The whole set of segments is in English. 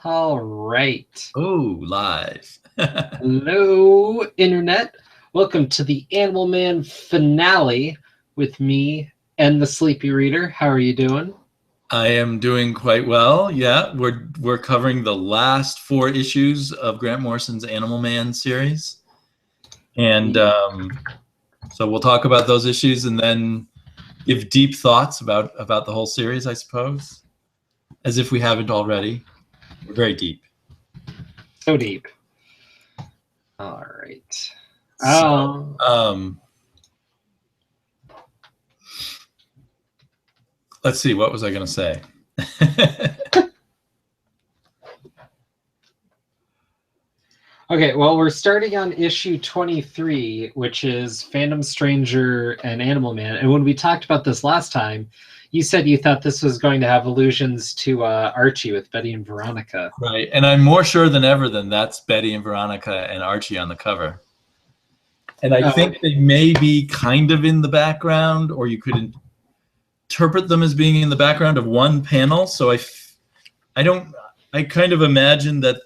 All right. Oh, live. Hello, Internet. Welcome to the Animal Man finale with me and the Sleepy Reader. How are you doing? I am doing quite well. Yeah, we're covering the last 4 issues of Grant Morrison's Animal Man series, and so we'll talk about those issues and then give deep thoughts about the whole series, I suppose, as if we haven't already. We're very deep. So deep. All right. So, let's see. What was I going to say? Okay, well, we're starting on issue 23, which is Phantom Stranger and Animal Man. And when we talked about this last time, you said you thought this was going to have allusions to Archie with Betty and Veronica. Right, and I'm more sure than ever than that's Betty and Veronica and Archie on the cover. And I think they may be kind of in the background, or you could interpret them as being in the background of one panel. So I kind of imagine that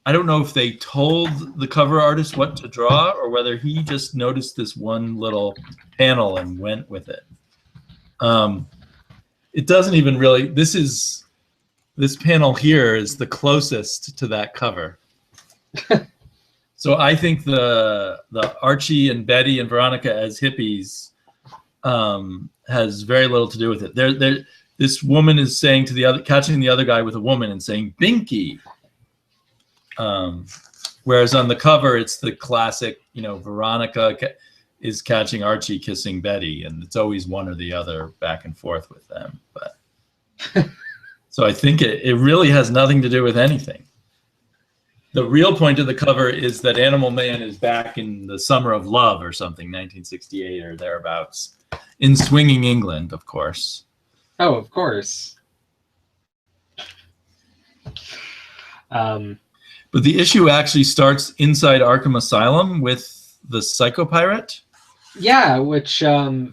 I don't know if they told the cover artist what to draw or whether he just noticed this one little panel and went with it. It doesn't even really, this panel here is the closest to that cover. So I think the Archie and Betty and Veronica as hippies has very little to do with it. This woman is saying to the other, catching the other guy with a woman and saying "Binky," whereas on the cover it's the classic, Veronica is catching Archie kissing Betty, and it's always one or the other back and forth with them. But so I think it really has nothing to do with anything. The real point of the cover is that Animal Man is back in the summer of love or something, 1968 or thereabouts, in swinging England, of course. Oh, of course. But the issue actually starts inside Arkham Asylum with the Psycho-Pirate. Yeah, which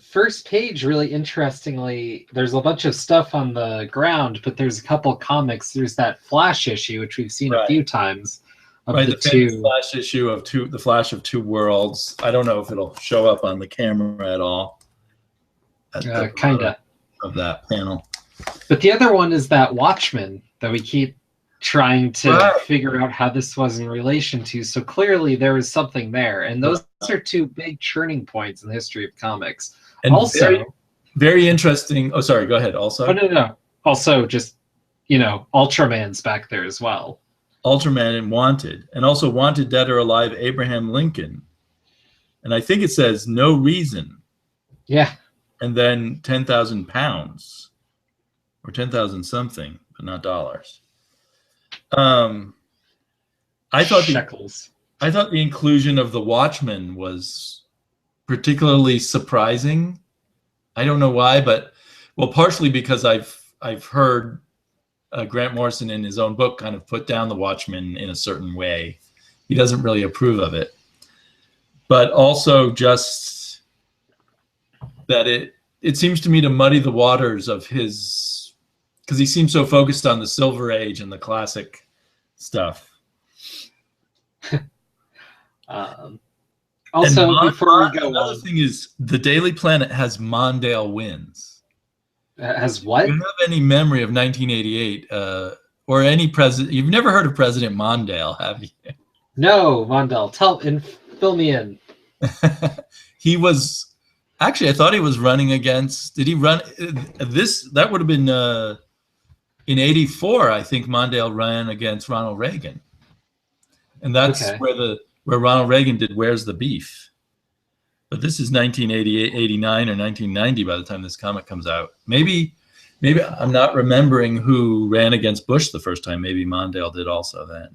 first page, really interestingly, there's a bunch of stuff on the ground, but there's a couple comics. There's that Flash issue, which we've seen a few times. The famous Flash issue of the Flash of Two Worlds. I don't know if it'll show up on the camera at all. Kind of that panel. But the other one is that Watchmen that we keep trying to figure out how this was in relation to. So clearly there is something there, and those are two big turning points in the history of comics. And also, very, very interesting. Oh, sorry. Go ahead. Also, no. Also, just Ultraman's back there as well. Ultraman and Wanted, and also Wanted Dead or Alive Abraham Lincoln, and I think it says no reason. Yeah. And then 10,000 pounds, or 10,000 something, but not dollars. I thought shekels. I thought the inclusion of the Watchmen was particularly surprising. I don't know why, but partially because I've heard Grant Morrison in his own book kind of put down the Watchmen in a certain way. He doesn't really approve of it, but also just that it seems to me to muddy the waters of his, because he seems so focused on the Silver Age and the classic stuff. Also, before we go another thing is the Daily Planet has Mondale wins. Has what? Do you have any memory of 1988 or any president? You've never heard of President Mondale, have you? No, Mondale. Fill me in. He was actually, I thought he was running against. Did he run this? That would have been in '84. I think Mondale ran against Ronald Reagan, and that's where Ronald Reagan did "Where's the Beef." But this is 1988, 89, or 1990 by the time this comic comes out. Maybe I'm not remembering who ran against Bush the first time. Maybe Mondale did also then.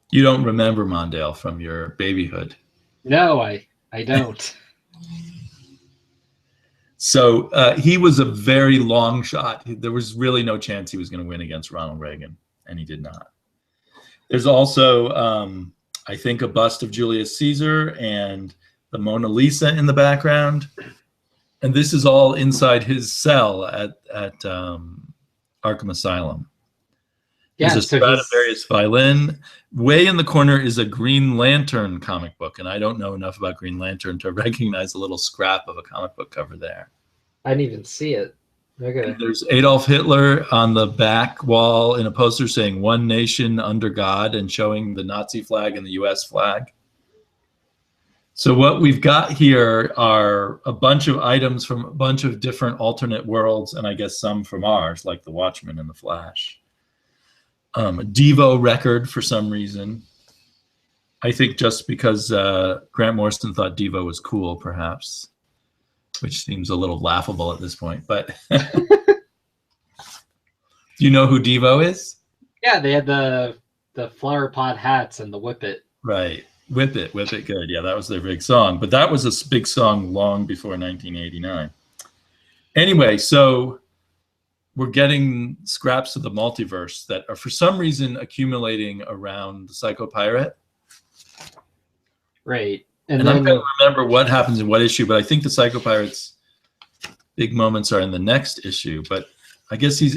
You don't remember Mondale from your babyhood? No, I don't. So he was a very long shot. There was really no chance he was going to win against Ronald Reagan, and he did not. There's also, I think, a bust of Julius Caesar and the Mona Lisa in the background. And this is all inside his cell at Arkham Asylum. There's Yeah, a so he's Stradivarius violin. Way in the corner is a Green Lantern comic book, and I don't know enough about Green Lantern to recognize a little scrap of a comic book cover there. I didn't even see it. Okay. There's Adolf Hitler on the back wall in a poster saying "One Nation Under God" and showing the Nazi flag and the U.S. flag. So what we've got here are a bunch of items from a bunch of different alternate worlds, and I guess some from ours, like the Watchmen and the Flash. A Devo record for some reason. I think just because Grant Morrison thought Devo was cool, perhaps, which seems a little laughable at this point. But do you know who Devo is? Yeah, they had the flower pot hats and the whip it. Right. Whip It, good. Yeah, that was their big song. But that was a big song long before 1989. Anyway, so we're getting scraps of the multiverse that are for some reason accumulating around the Psycho Pirate. Right. And then, I'm going to remember what happens in what issue, but I think the Psycho Pirate's big moments are in the next issue. But I guess he's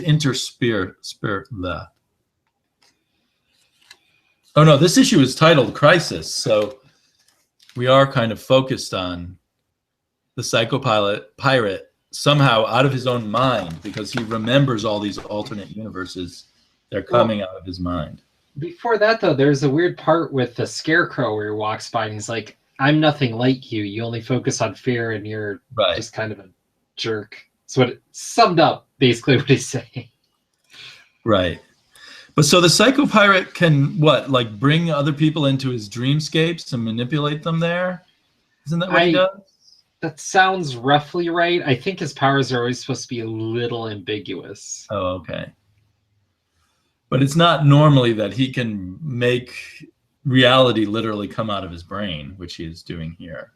Oh, no, this issue is titled Crisis, so we are kind of focused on the Psycho Pirate somehow out of his own mind because he remembers all these alternate universes. They're coming out of his mind. Before that, though, there's a weird part with the Scarecrow where he walks by and he's like, I'm nothing like you. You only focus on fear and you're just kind of a jerk. So it summed up basically what he's saying. Right. But so the Psycho Pirate can what, like bring other people into his dreamscapes and manipulate them there? Isn't that what he does? That sounds roughly right. I think his powers are always supposed to be a little ambiguous. Oh, okay. But it's not normally that he can make reality literally come out of his brain, which he is doing here.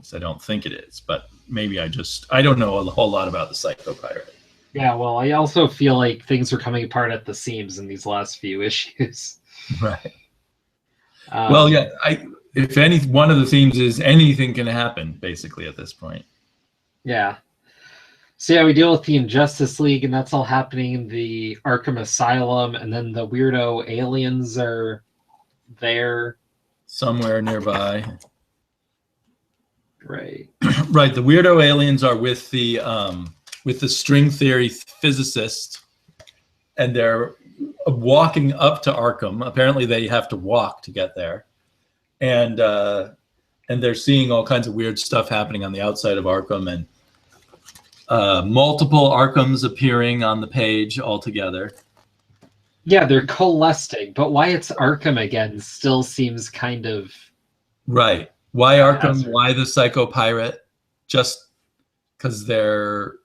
So I don't think it is, but maybe I don't know a whole lot about the Psycho Pirate. Yeah, well, I also feel like things are coming apart at the seams in these last few issues. Right. Well, yeah, if any one of the themes is anything can happen, basically, at this point. Yeah. So yeah, we deal with the Injustice League, and that's all happening in the Arkham Asylum, and then the weirdo aliens are there. Somewhere nearby. Right. Right, the weirdo aliens are with the string theory physicist, and they're walking up to Arkham. Apparently they have to walk to get there. And they're seeing all kinds of weird stuff happening on the outside of Arkham, and multiple Arkhams appearing on the page altogether. Yeah, they're coalescing, but why it's Arkham again still seems kind of... Right. Why Arkham? Why the Psycho Pirate? Just because they're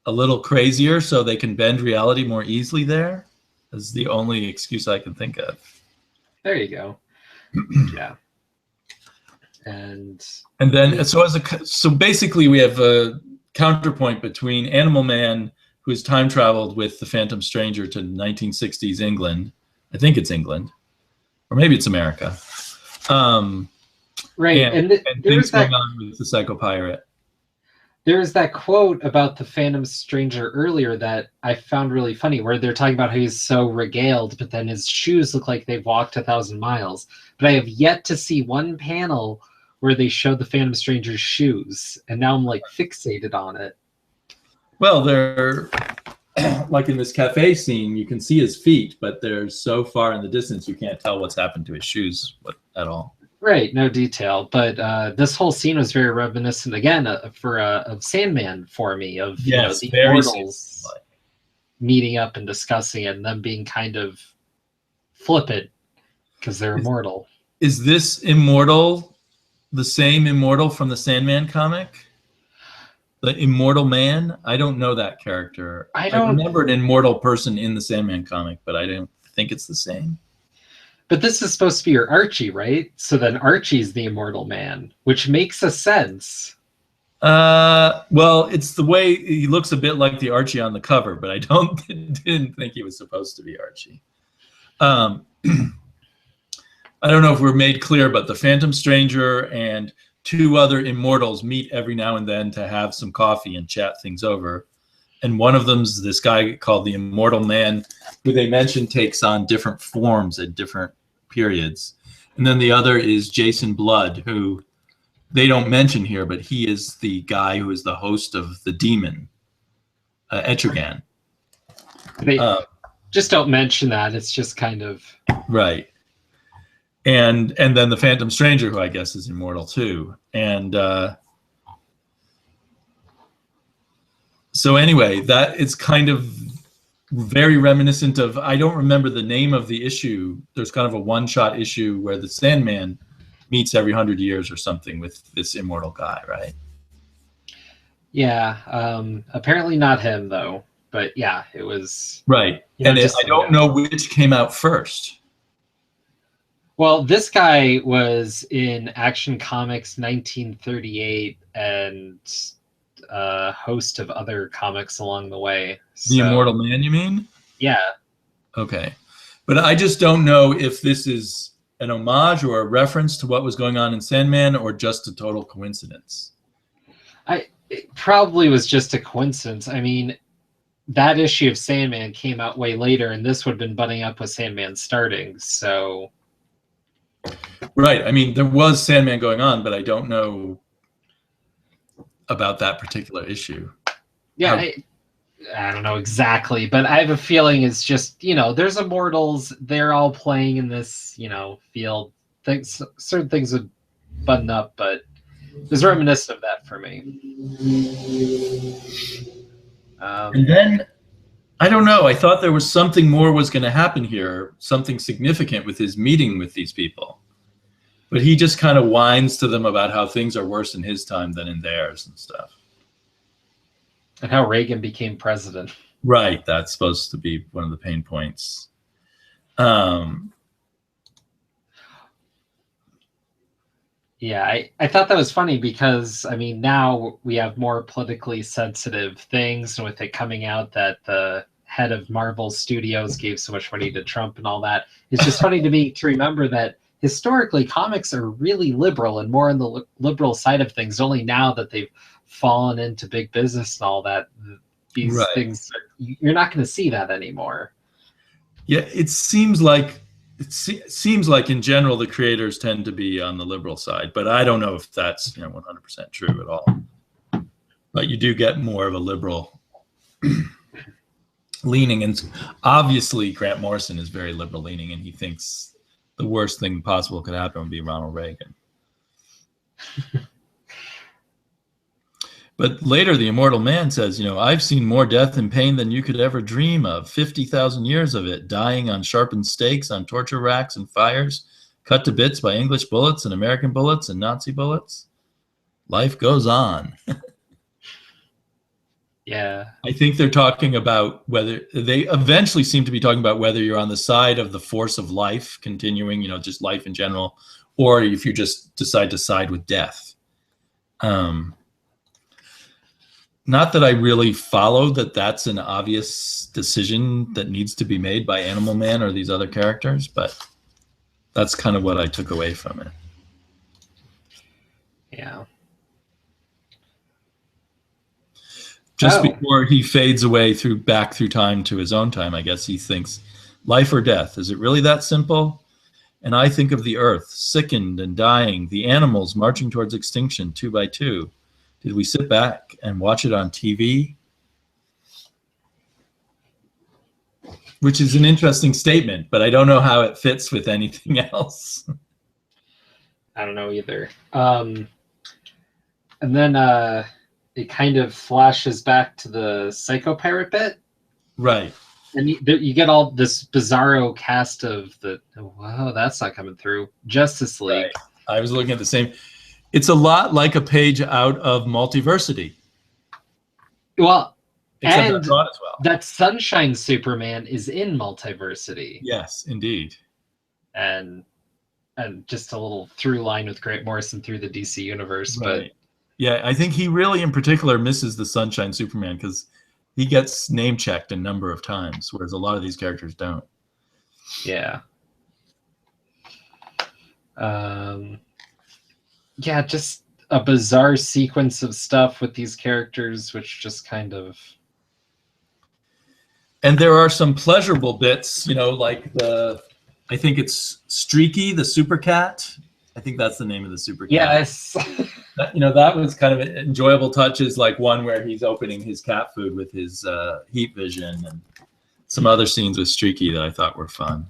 a little crazier so they can bend reality more easily there is the only excuse I can think of. There you go. Yeah. And then so basically we have a counterpoint between Animal Man, who has time traveled with the Phantom Stranger to 1960s England. I think it's England, or maybe it's America. Right, and things going on with the Psycho Pirate. There's that quote about the Phantom Stranger earlier that I found really funny, where they're talking about how he's so regaled, but then his shoes look like they've walked 1,000 miles. But I have yet to see one panel where they show the Phantom Stranger's shoes, and now I'm like fixated on it. Well, they're like in this cafe scene, you can see his feet, but they're so far in the distance you can't tell what's happened to his shoes at all. Right, no detail, but this whole scene was very reminiscent again of Sandman for me, of yes, the Immortals meeting up and discussing it, and them being kind of flippant because they're immortal. Is this Immortal the same Immortal from the Sandman comic? The Immortal Man? I don't know that character. I remember an immortal person in the Sandman comic, but I don't think it's the same. But this is supposed to be your Archie, right? So then Archie's the Immortal Man, which makes a sense. Well, it's the way he looks a bit like the Archie on the cover, but I didn't think he was supposed to be Archie. I don't know if we're made clear, but the Phantom Stranger and two other immortals meet every now and then to have some coffee and chat things over. And one of them's this guy called the Immortal Man, who they mention takes on different forms at different periods. And then the other is Jason Blood, who they don't mention here, but he is the guy who is the host of the demon, Etrigan. They just don't mention that. It's just kind of... Right. And then the Phantom Stranger, who I guess is immortal too. And so anyway, that it's kind of very reminiscent of, I don't remember the name of the issue. There's kind of a one-shot issue where the Sandman meets every 100 years or something with this immortal guy, right? Yeah. Apparently not him, though. But yeah, it was... Right. And I don't know which came out first. Well, this guy was in Action Comics 1938 and a host of other comics along the way. The Immortal Man, you mean? Yeah. Okay. But I just don't know if this is an homage or a reference to what was going on in Sandman or just a total coincidence. It probably was just a coincidence. I mean, that issue of Sandman came out way later, and this would have been butting up with Sandman starting, so... Right. I mean, there was Sandman going on, but I don't know about that particular issue. Yeah, I don't know exactly, but I have a feeling it's just, there's immortals, they're all playing in this, field. Certain things would button up, but it was reminiscent of that for me. And then, I don't know, I thought there was something more was going to happen here, something significant with his meeting with these people. But he just kind of whines to them about how things are worse in his time than in theirs and stuff. And how Reagan became president. Right, that's supposed to be one of the pain points. Yeah, I thought that was funny because, I mean, now we have more politically sensitive things, and with it coming out that the head of Marvel Studios gave so much money to Trump and all that, it's just funny to me to remember that historically comics are really liberal and more on the liberal side of things. Only now that they've fallen into big business and all that, these things, you're not going to see that anymore. Yeah, it seems like in general the creators tend to be on the liberal side, but I don't know if that's 100% true at all. But you do get more of a liberal leaning, and obviously Grant Morrison is very liberal leaning, and he thinks the worst thing possible could happen would be Ronald Reagan. But later, the Immortal Man says, I've seen more death and pain than you could ever dream of. 50,000 years of it, dying on sharpened stakes, on torture racks and fires, cut to bits by English bullets and American bullets and Nazi bullets. Life goes on. Yeah. I think they're talking about whether they eventually seem to be talking about whether you're on the side of the force of life continuing, just life in general, or if you just decide to side with death. Not that I really follow that that's an obvious decision that needs to be made by Animal Man or these other characters, but that's kind of what I took away from it. Yeah. Just before he fades away back through time to his own time, I guess he thinks, life or death, is it really that simple? And I think of the earth, sickened and dying, the animals marching towards extinction 2 by 2. Did we sit back and watch it on TV? Which is an interesting statement, but I don't know how it fits with anything else. I don't know either. And then it kind of flashes back to the Psycho Pirate bit. Right. And you get all this bizarro cast of wow, that's not coming through. Justice League. Right. I was looking at the same. It's a lot like a page out of Multiversity. Well, except and not drawn as well. That Sunshine Superman is in Multiversity. Yes, indeed. And just a little through line with Grant Morrison through the DC universe. Right. But yeah, I think he really in particular misses the Sunshine Superman because he gets name checked a number of times, whereas a lot of these characters don't. Yeah. Yeah, just a bizarre sequence of stuff with these characters, which just kind of. And there are some pleasurable bits, like I think it's Streaky, the super cat. I think that's the name of the super cat. Yes. That was kind of enjoyable touches, like one where he's opening his cat food with his heat vision, and some other scenes with Streaky that I thought were fun.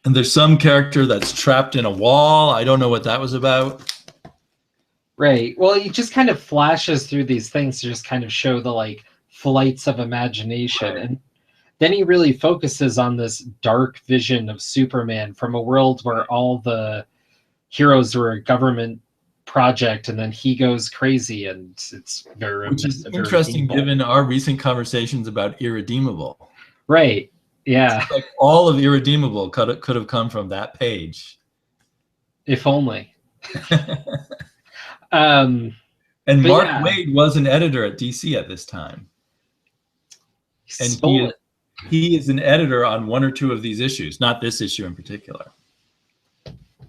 And there's some character that's trapped in a wall. I don't know what that was about. Right. Well, he just kind of flashes through these things to just kind of show the flights of imagination. Right. And then he really focuses on this dark vision of Superman from a world where all the heroes were a government project, and then he goes crazy, and it's very Which is interesting given our recent conversations about Irredeemable. Right. Yeah. It's like all of Irredeemable could have come from that page. If only. And Mark Waid was an editor at DC at this time. And he is an editor on one or two of these issues, not this issue in particular.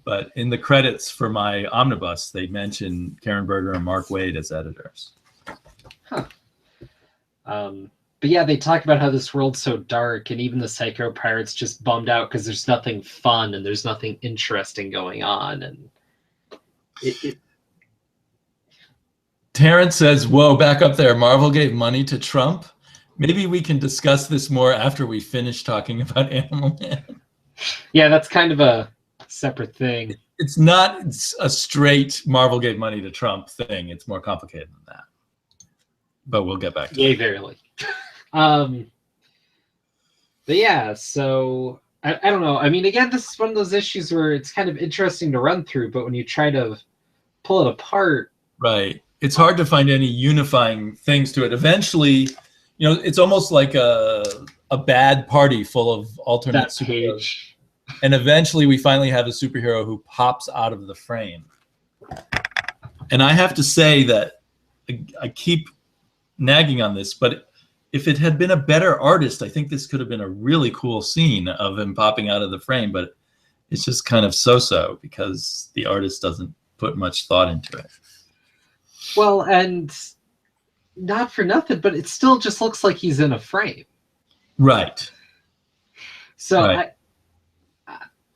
But in the credits for my omnibus, they mention Karen Berger and Mark Waid as editors. Huh. But yeah, they talk about how this world's so dark, and even the Psycho Pirate's just bummed out because there's nothing fun and there's nothing interesting going on. And Terrence says, whoa, back up there. Marvel gave money to Trump. Maybe we can discuss this more after we finish talking about Animal Man. Yeah, that's kind of a separate thing. It's not a straight Marvel gave money to Trump thing. It's more complicated than that. But we'll get back to it. Verily. But yeah, so I don't know. I mean, again, this is one of those issues where it's kind of interesting to run through, but when you try to pull it apart. Right. It's hard to find any unifying things to it. Eventually, it's almost like a bad party full of alternate superheroes. And eventually we finally have a superhero who pops out of the frame. And I have to say that I keep nagging on this, but if it had been a better artist, I think this could have been a really cool scene of him popping out of the frame, but it's just kind of so-so because the artist doesn't put much thought into it. Well, and not for nothing, but it still just looks like he's in a frame. Right. So right.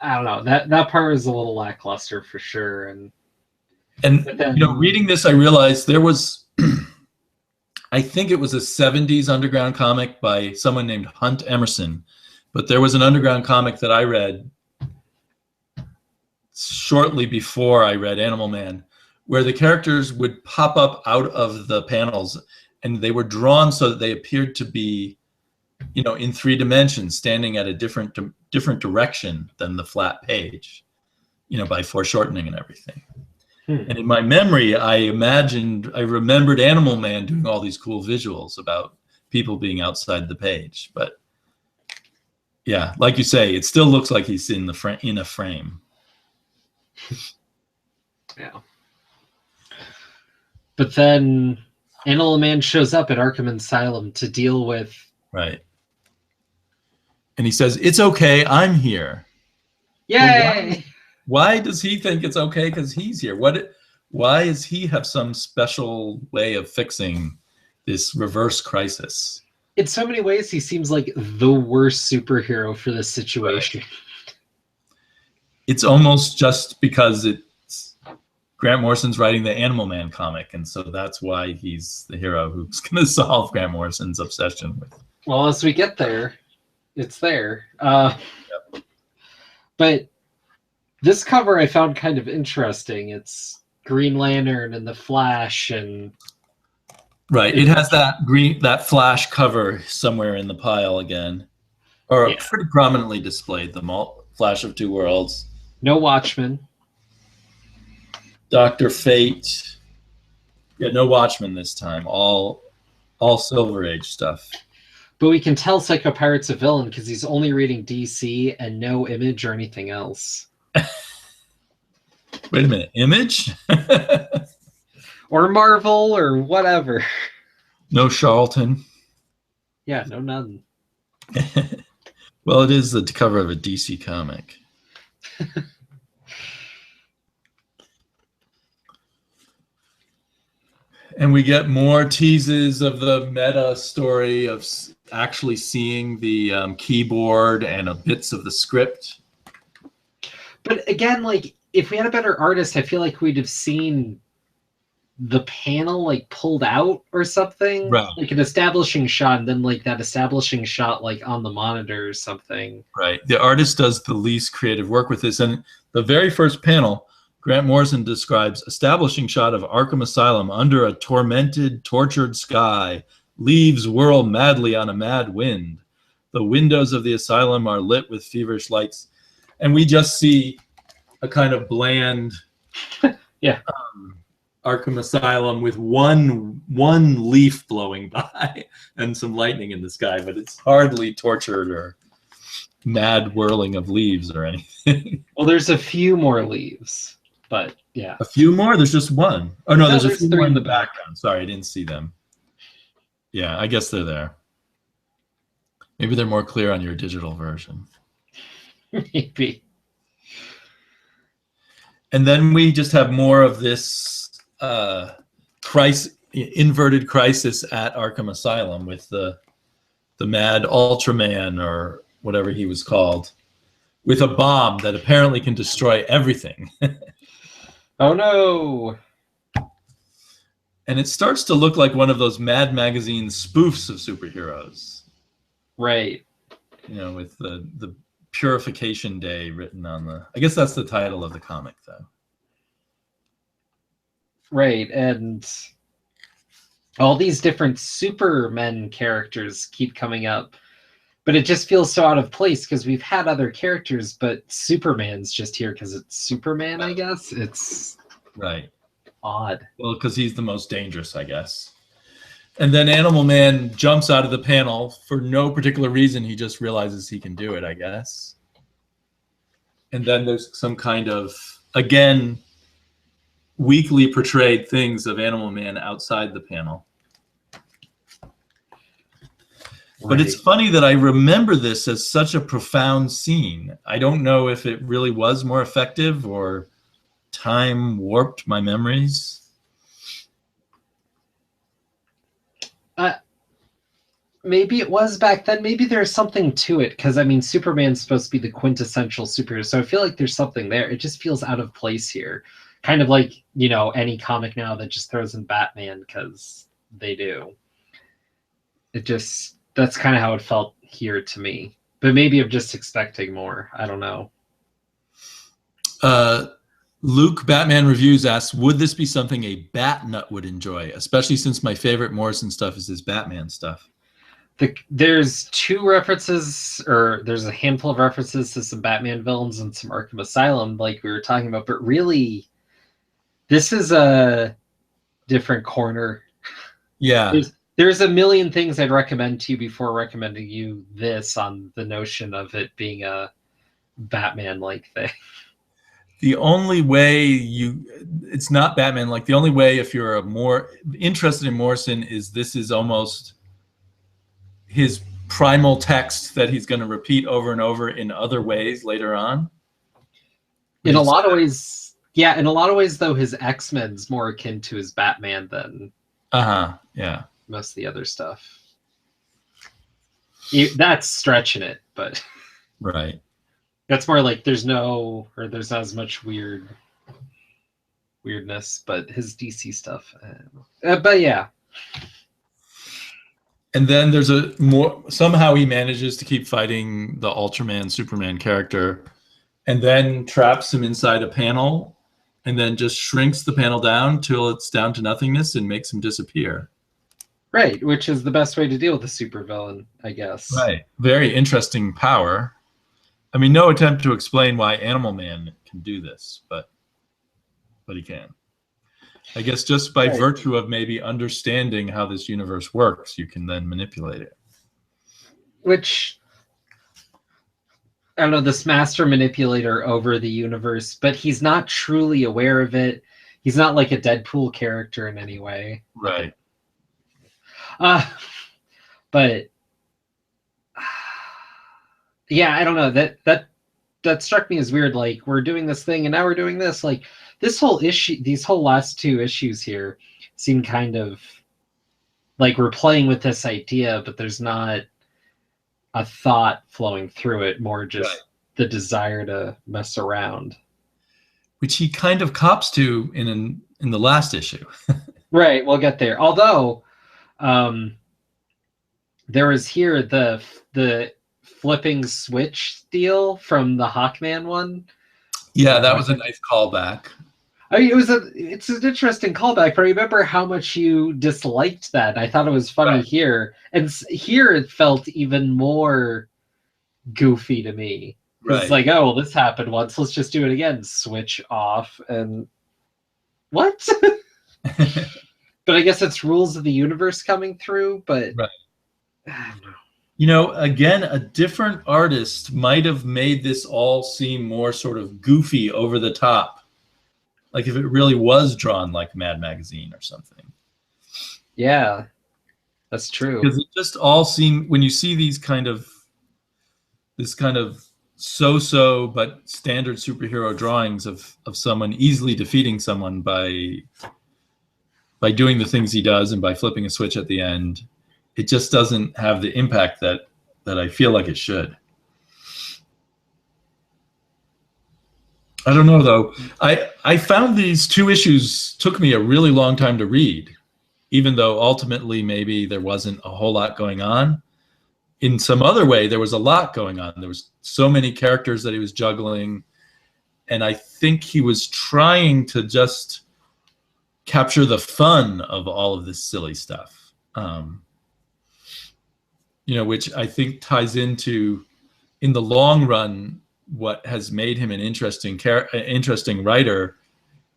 I don't know. That part was a little lackluster for sure. And then, reading this, I realized there was, I think it was a 70s underground comic by someone named Hunt Emerson, but there was an underground comic that I read shortly before I read Animal Man, where the characters would pop up out of the panels, and they were drawn so that they appeared to be, in 3 dimensions, standing at a different direction than the flat page, by foreshortening and everything. And in my memory, I remembered Animal Man doing all these cool visuals about people being outside the page. But yeah, like you say, it still looks like he's in a frame. Yeah. But then Animal Man shows up at Arkham Asylum to deal with. Right. And he says, "It's okay, I'm here." Yay! Why does he think it's okay because he's here? Why does he have some special way of fixing this reverse crisis? In so many ways, he seems like the worst superhero for this situation. Right. It's almost just because Grant Morrison's writing the Animal Man comic, and so that's why he's the hero who's going to solve Grant Morrison's obsession with. Well, as we get there, it's there. Yep. But this cover I found kind of interesting. It's Green Lantern and the Flash, and right. It has that Flash cover somewhere in the pile again, or pretty prominently displayed. The Flash of Two Worlds. No Watchmen. Dr. Fate. Yeah, no Watchmen this time. All Silver Age stuff. But we can tell Psycho Pirate's a villain because he's only reading DC and no Image or anything else. Wait a minute, Image? Or Marvel or whatever. No Charlton. Yeah, no none. Well, it is the cover of a DC comic. And we get more teases of the meta story of actually seeing the keyboard and bits of the script. But again, like, if we had a better artist, I feel like we'd have seen the panel like pulled out or something, Right. like an establishing shot, and then like that establishing shot like on the monitor or something. Right. The artist does the least creative work with this. And the very first panel, Grant Morrison describes establishing shot of Arkham Asylum under a tormented, tortured sky. Leaves whirl madly on a mad wind. The windows of the asylum are lit with feverish lights. And we just see a kind of bland Yeah. Arkham Asylum with one leaf blowing by and some lightning in the sky, but it's hardly tortured or mad whirling of leaves or anything. Well, there's a few more leaves, but yeah. A few more? There's just one. Oh, no, there's a few three more in the background. Sorry, I didn't see them. Yeah, I guess they're there. Maybe they're more clear on your digital version. Maybe. And then we just have more of this inverted crisis at Arkham Asylum with the mad Ultraman or whatever he was called, with a bomb that apparently can destroy everything. Oh no! And it starts to look like one of those Mad Magazine spoofs of superheroes. Right. You know, with the Purification Day written on the... I guess that's the title of the comic, though. Right, and all these different Supermen characters keep coming up, but it just feels so out of place because we've had other characters, but Superman's just here because it's Superman, I guess. It's right. Odd. Well, because he's the most dangerous, I guess. And then Animal Man jumps out of the panel for no particular reason. He just realizes he can do it, I guess. And then there's some kind of, again, weakly portrayed things of Animal Man outside the panel. But it's funny that I remember this as such a profound scene. I don't know if it really was more effective or time warped my memories. Maybe it was back then. Maybe there's something to it because, I mean, Superman's supposed to be the quintessential superhero. So I feel like there's something there. It just feels out of place here. Kind of like, you know, any comic now that just throws in Batman because they do. It just, that's kind of how it felt here to me. But maybe I'm just expecting more. I don't know. Luke Batman Reviews asks, would this be something a bat nut would enjoy, especially since my favorite Morrison stuff is his Batman stuff? There's two references, or there's a handful of references to some Batman villains and some Arkham Asylum, like we were talking about, but really, this is a different corner. Yeah. There's a million things I'd recommend to you before recommending you this on the notion of it being a Batman-like thing. The only way it's not Batman, like the only way if you're more interested in Morrison is this is almost his primal text that he's going to repeat over and over in other ways later on. In a lot of ways, yeah, in a lot of ways, though, his X-Men's more akin to his Batman than yeah, most of the other stuff. That's stretching it, but right. That's more like there's not as much weirdness, but his DC stuff. But yeah. And then there's somehow he manages to keep fighting the Ultraman Superman character and then traps him inside a panel and then just shrinks the panel down till it's down to nothingness and makes him disappear. Right, which is the best way to deal with a supervillain, I guess. Right. Very interesting power. I mean, no attempt to explain why Animal Man can do this, but he can. I guess just by virtue of maybe understanding how this universe works, you can then manipulate it. Which, I don't know, this master manipulator over the universe, but he's not truly aware of it. He's not like a Deadpool character in any way. Right. But yeah, I don't know. That struck me as weird. Like, we're doing this thing and now we're doing this. Like, this whole issue, these whole last two issues here seem kind of like we're playing with this idea, but there's not a thought flowing through it, more just the desire to mess around. Which he kind of cops to in the last issue. Right, we'll get there. Although there was here the flipping switch deal from the Hawkman one. Yeah, that was a nice callback. I mean, it's an interesting callback, but I remember how much you disliked that. I thought it was funny here, and here it felt even more goofy to me. It's like, oh, well, this happened once. Let's just do it again. Switch off and what? But I guess it's rules of the universe coming through. But I don't know. You know, again, a different artist might have made this all seem more sort of goofy, over the top. Like if it really was drawn like Mad Magazine or something. Yeah, that's true. Because it just all seemed, when you see these kind of, this kind of so-so but standard superhero drawings of someone easily defeating someone by doing the things he does and by flipping a switch at the end, it just doesn't have the impact that I feel like it should. I don't know, though. I found these 2 issues took me a really long time to read, even though ultimately maybe there wasn't a whole lot going on. In some other way, there was a lot going on. There was so many characters that he was juggling, and I think he was trying to just capture the fun of all of this silly stuff. You know, which I think ties into, in the long run, what has made him an interesting writer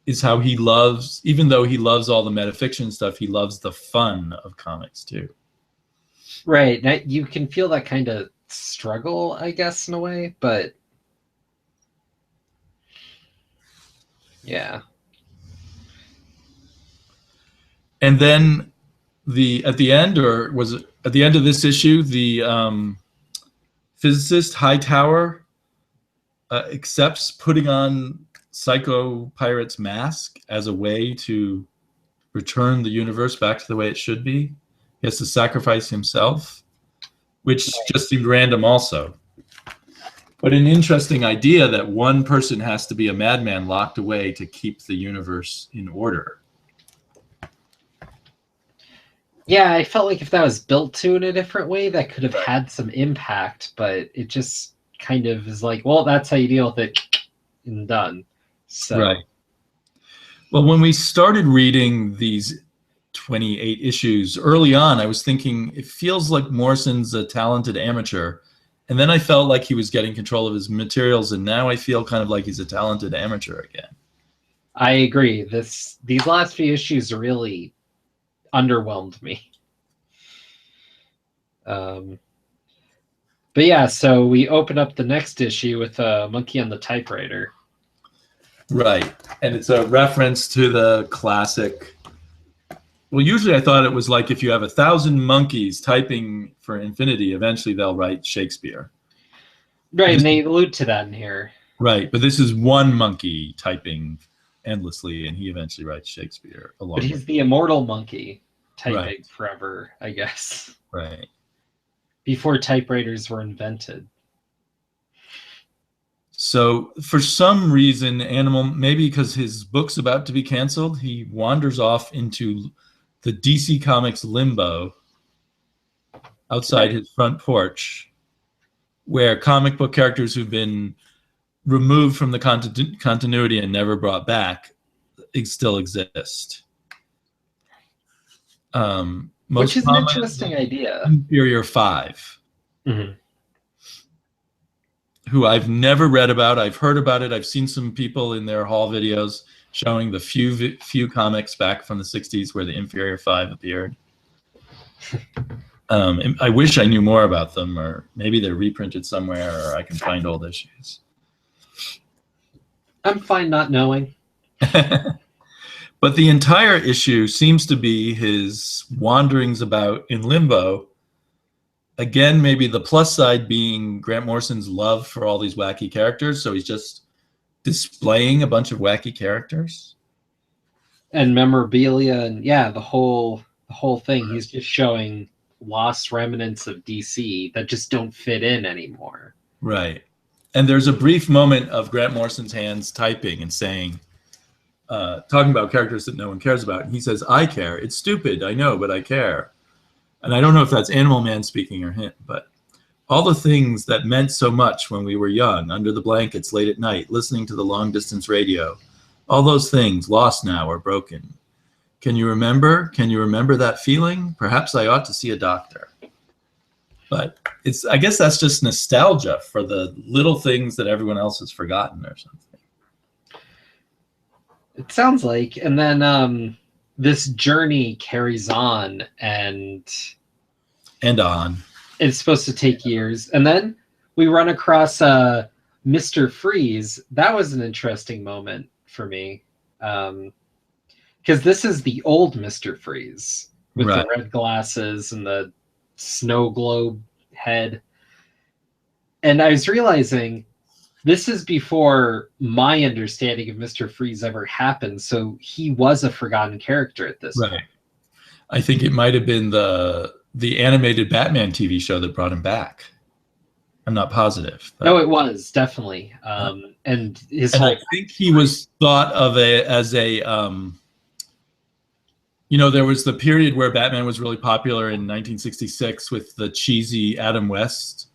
is how he loves, even though he loves all the metafiction stuff, he loves the fun of comics too. Right. Now, you can feel that kind of struggle, I guess, in a way, but yeah. And then at the end, or was it at the end of this issue, the physicist Hightower accepts putting on Psycho Pirate's mask as a way to return the universe back to the way it should be. He has to sacrifice himself, which just seemed random also. But an interesting idea that one person has to be a madman locked away to keep the universe in order. Yeah, I felt like if that was built to in a different way, that could have had some impact, but it just kind of is like, well, that's how you deal with it, and done. So. Right. Well, when we started reading these 28 issues early on, I was thinking it feels like Morrison's a talented amateur, and then I felt like he was getting control of his materials, and now I feel kind of like he's a talented amateur again. I agree. These last few issues really underwhelmed me. But yeah, so we open up the next issue with a monkey on the typewriter. Right, and it's a reference to the classic. Well, usually I thought it was like if you have 1,000 monkeys typing for infinity, eventually they'll write Shakespeare. Right, and they allude to that in here. Right, but this is one monkey typing endlessly, and he eventually writes Shakespeare along. But he's the immortal monkey typing forever, I guess. Right. Before typewriters were invented. So for some reason, maybe because his book's about to be canceled, he wanders off into the DC Comics limbo outside his front porch, where comic book characters who've been removed from the continuity and never brought back still exist. Which is an interesting idea. Inferior 5. Mm-hmm. Who I've never read about. I've heard about it. I've seen some people in their haul videos showing the few comics back from the 60s where the Inferior 5 appeared. I wish I knew more about them, or maybe they're reprinted somewhere, or I can find old issues. I'm fine not knowing. But the entire issue seems to be his wanderings about in limbo. Again, maybe the plus side being Grant Morrison's love for all these wacky characters, so he's just displaying a bunch of wacky characters. and memorabilia, and yeah, the whole thing. He's just showing lost remnants of DC that just don't fit in anymore. Right. And there's a brief moment of Grant Morrison's hands typing and saying, talking about characters that no one cares about. And he says, I care. It's stupid, I know, but I care. And I don't know if that's Animal Man speaking or him, but all the things that meant so much when we were young, under the blankets late at night, listening to the long distance radio, all those things lost now or broken. Can you remember? Can you remember that feeling? Perhaps I ought to see a doctor. But I guess that's just nostalgia for the little things that everyone else has forgotten or something. It sounds like. And then this journey carries on, and on. It's supposed to take years. And then we run across Mr. Freeze. That was an interesting moment for me. Because this is the old Mr. Freeze with the red glasses and the snow globe head. And I was realizing this is before my understanding of Mr. Freeze ever happened. So he was a forgotten character at this point. I think it might have been the animated Batman TV show that brought him back. I'm not positive. But... No, it was definitely. And I think he was thought of as a there was the period where Batman was really popular in 1966 with the cheesy Adam West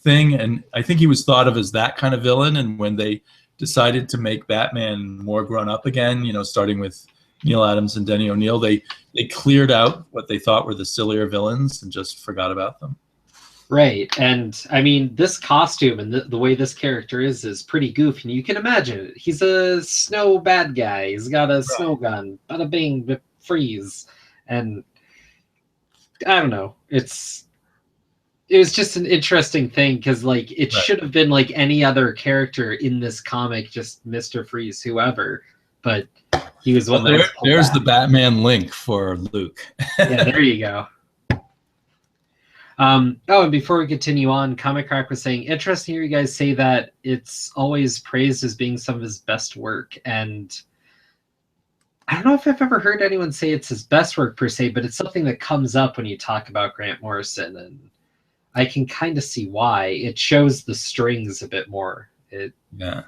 thing, and I think he was thought of as that kind of villain. And when they decided to make Batman more grown up again, starting with Neil Adams and Denny O'Neil, they cleared out what they thought were the sillier villains and just forgot about them. Right. And I mean, this costume and the way this character is pretty goofy. And you can imagine it. He's a snow bad guy. He's got a snow gun. Bada bing, freeze. And I don't know. It was just an interesting thing because, like, it should have been like any other character in this comic, just Mr. Freeze, whoever. But he was one that there's the Batman link for Luke. Yeah, there you go. And before we continue on, Comic Crack was saying, interesting to hear you guys say that it's always praised as being some of his best work. And I don't know if I've ever heard anyone say it's his best work per se, but it's something that comes up when you talk about Grant Morrison. And I can kind of see why. It shows the strings a bit more. Yeah.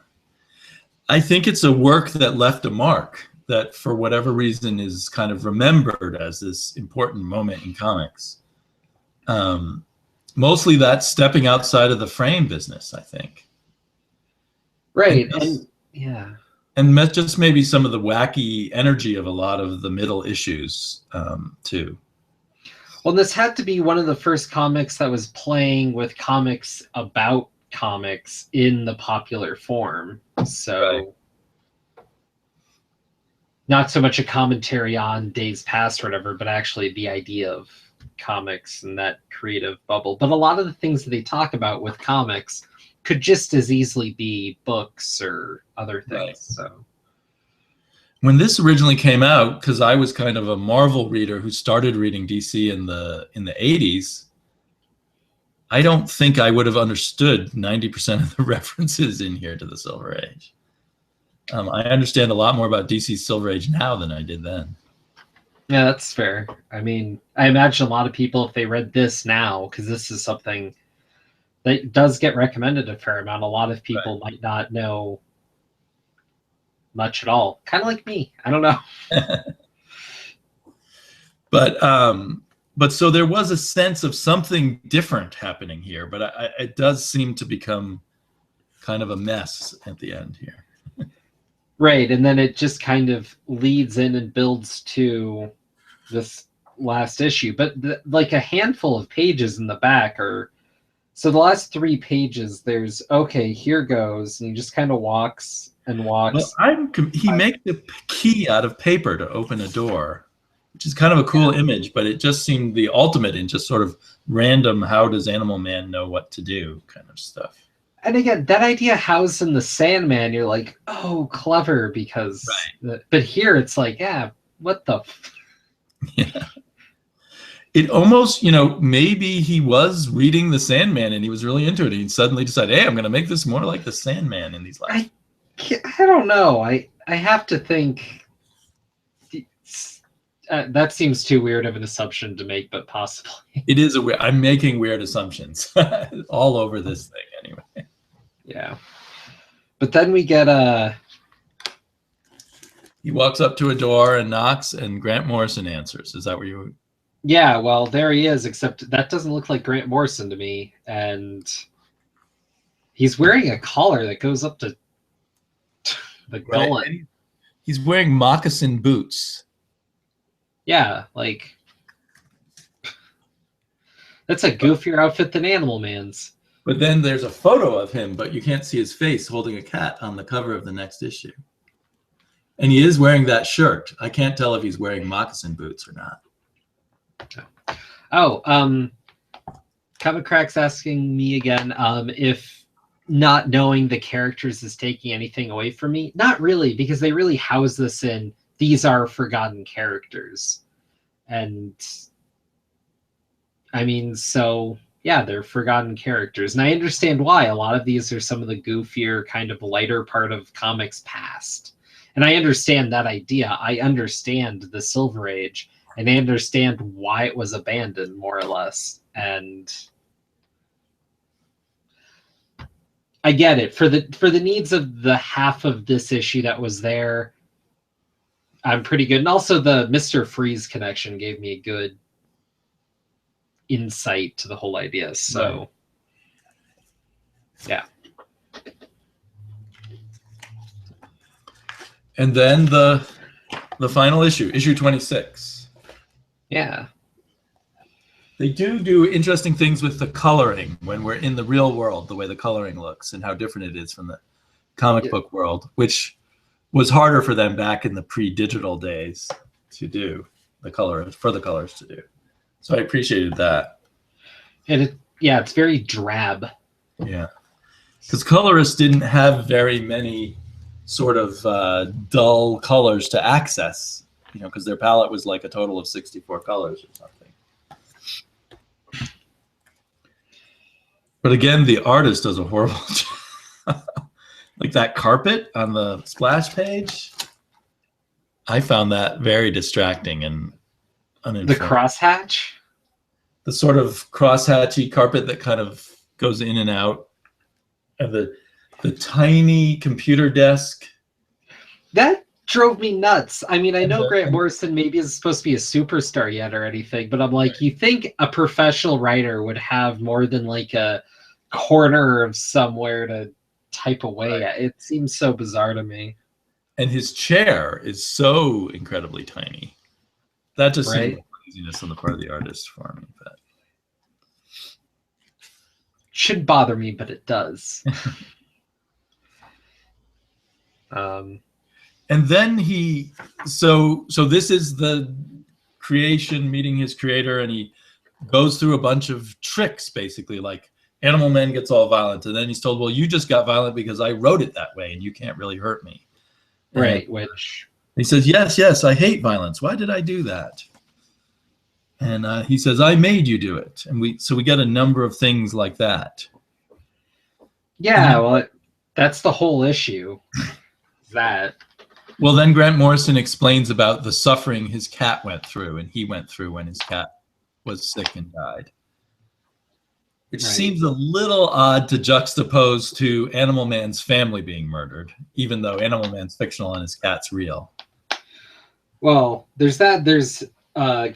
I think it's a work that left a mark that for whatever reason is kind of remembered as this important moment in comics. Mostly that stepping outside of the frame business, I think. Right. And just maybe some of the wacky energy of a lot of the middle issues, too. Well, this had to be one of the first comics that was playing with comics about comics in the popular form. So not so much a commentary on days past or whatever, but actually the idea of comics and that creative bubble. But a lot of the things that they talk about with comics could just as easily be books or other things. So when this originally came out, because I was kind of a Marvel reader who started reading DC in the 80s, I don't think I would have understood 90% of the references in here to the Silver Age. I understand a lot more about DC's Silver Age now than I did then. Yeah, that's fair. I mean, I imagine a lot of people, if they read this now, because this is something that does get recommended a fair amount, a lot of people might not know much at all. Kind of like me. I don't know. But so there was a sense of something different happening here, but it does seem to become kind of a mess at the end here. Right, and then it just kind of leads in and builds to this last issue. But like a handful of pages in the back are... So the last 3 pages, there's, okay, here goes, and he just kind of walks and walks. Well, he makes a key out of paper to open a door, which is kind of a cool image, but it just seemed the ultimate in just sort of random, how does Animal Man know what to do kind of stuff. And again, that idea housed in the Sandman, you're like, oh, clever, because... But here it's like, yeah, what the... Yeah. It almost, maybe he was reading the Sandman and he was really into it. And he suddenly decided, hey, I'm going to make this more like the Sandman in these last... I don't know. I have to think... That seems too weird of an assumption to make, but possibly. It is a weird. I'm making weird assumptions all over this thing anyway. Yeah. But then we get He walks up to a door and knocks, and Grant Morrison answers. Is that where you? Yeah, well, there he is, except that doesn't look like Grant Morrison to me. And he's wearing a collar that goes up to the gullet. Right. He's wearing moccasin boots. Yeah, like that's a goofier outfit than Animal Man's. But then there's a photo of him, but you can't see his face holding a cat on the cover of the next issue. And he is wearing that shirt. I can't tell if he's wearing moccasin boots or not. Oh, Comic Crack's asking me again if not knowing the characters is taking anything away from me. Not really, because they really house this in these are forgotten characters. And I mean, so yeah, they're forgotten characters. And I understand why. A lot of these are some of the goofier, kind of lighter part of comics past. And I understand that idea. I understand the Silver Age, and I understand why it was abandoned, more or less. And I get it. For the needs of the half of this issue that was there, I'm pretty good. And also the Mr. Freeze connection gave me a good insight to the whole idea. So, yeah. And then the final issue, issue 26. Yeah. They do interesting things with the coloring when we're in the real world, the way the coloring looks and how different it is from the comic book world, which was harder for them back in the pre-digital days to do the colors to do. So I appreciated that. And it's very drab. Yeah. Because colorists didn't have very many sort of dull colors to access, because their palette was like a total of 64 colors or something. But again, the artist does a horrible job. Like that carpet on the splash page, I found that very distracting and uninformed. The crosshatch? The sort of crosshatchy carpet that kind of goes in and out. And the tiny computer desk. That drove me nuts. I mean, I know Grant Morrison maybe is supposed to be a superstar yet or anything, but I'm like, you think a professional writer would have more than like a corner of somewhere to type away at? It seems so bizarre to me. And his chair is so incredibly tiny. That just seemed like laziness on the part of the artist for me. But should bother me, but it does. And then so this is the creation meeting his creator, and he goes through a bunch of tricks, basically, like Animal Man gets all violent, and then he's told, well, you just got violent because I wrote it that way, and you can't really hurt me. Right, and which... He says, yes, I hate violence. Why did I do that? And he says, I made you do it. And we get a number of things like that. Yeah, well, that's the whole issue. That... Well, then Grant Morrison explains about the suffering his cat went through, and he went through when his cat was sick and died. Which seems a little odd to juxtapose to Animal Man's family being murdered, even though Animal Man's fictional and his cat's real. Well, there's that. There's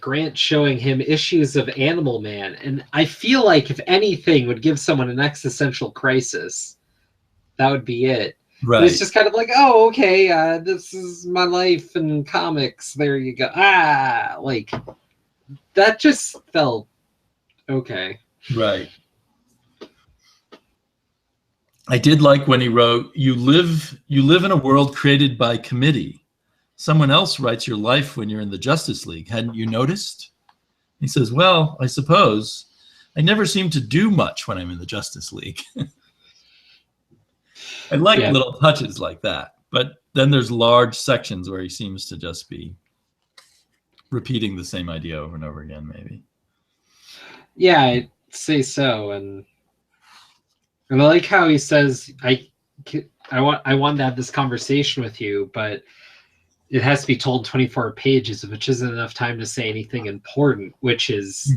Grant showing him issues of Animal Man, and I feel like if anything would give someone an existential crisis, that would be it. Right. But it's just kind of like, oh, okay, this is my life in comics. There you go. Like that just felt okay. Right. I did like when he wrote, you live in a world created by committee. Someone else writes your life when you're in the Justice League. Hadn't you noticed? He says, well, I suppose. I never seem to do much when I'm in the Justice League. I like little touches like that. But then there's large sections where he seems to just be repeating the same idea over and over again, maybe. Yeah, I'd say so. And I like how he says, I wanted to have this conversation with you, but it has to be told 24 pages, which isn't enough time to say anything important, which is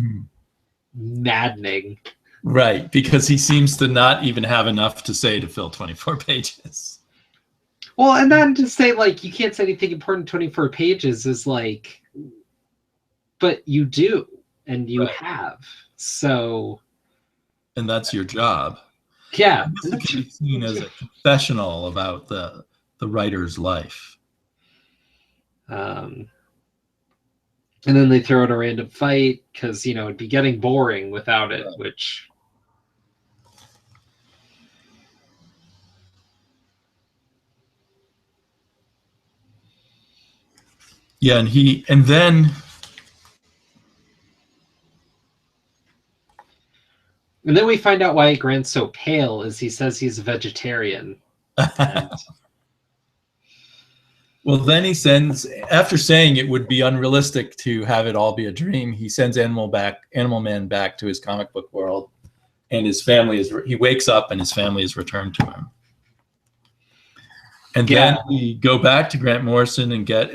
maddening. Right, because he seems to not even have enough to say to fill 24 pages. Well, and then to say, like, you can't say anything important in 24 pages is like, but you do, and you have. So. And that's your job. Yeah. It can be seen as a confessional about the writer's life. And then they throw in a random fight because, you know, it'd be getting boring without it, which. Yeah, and then. And then we find out why Grant's so pale is he says he's a vegetarian. And... Well, then he sends, after saying it would be unrealistic to have it all be a dream, he sends Animal Man back to his comic book world, and his family he wakes up and his family is returned to him. And then we go back to Grant Morrison and get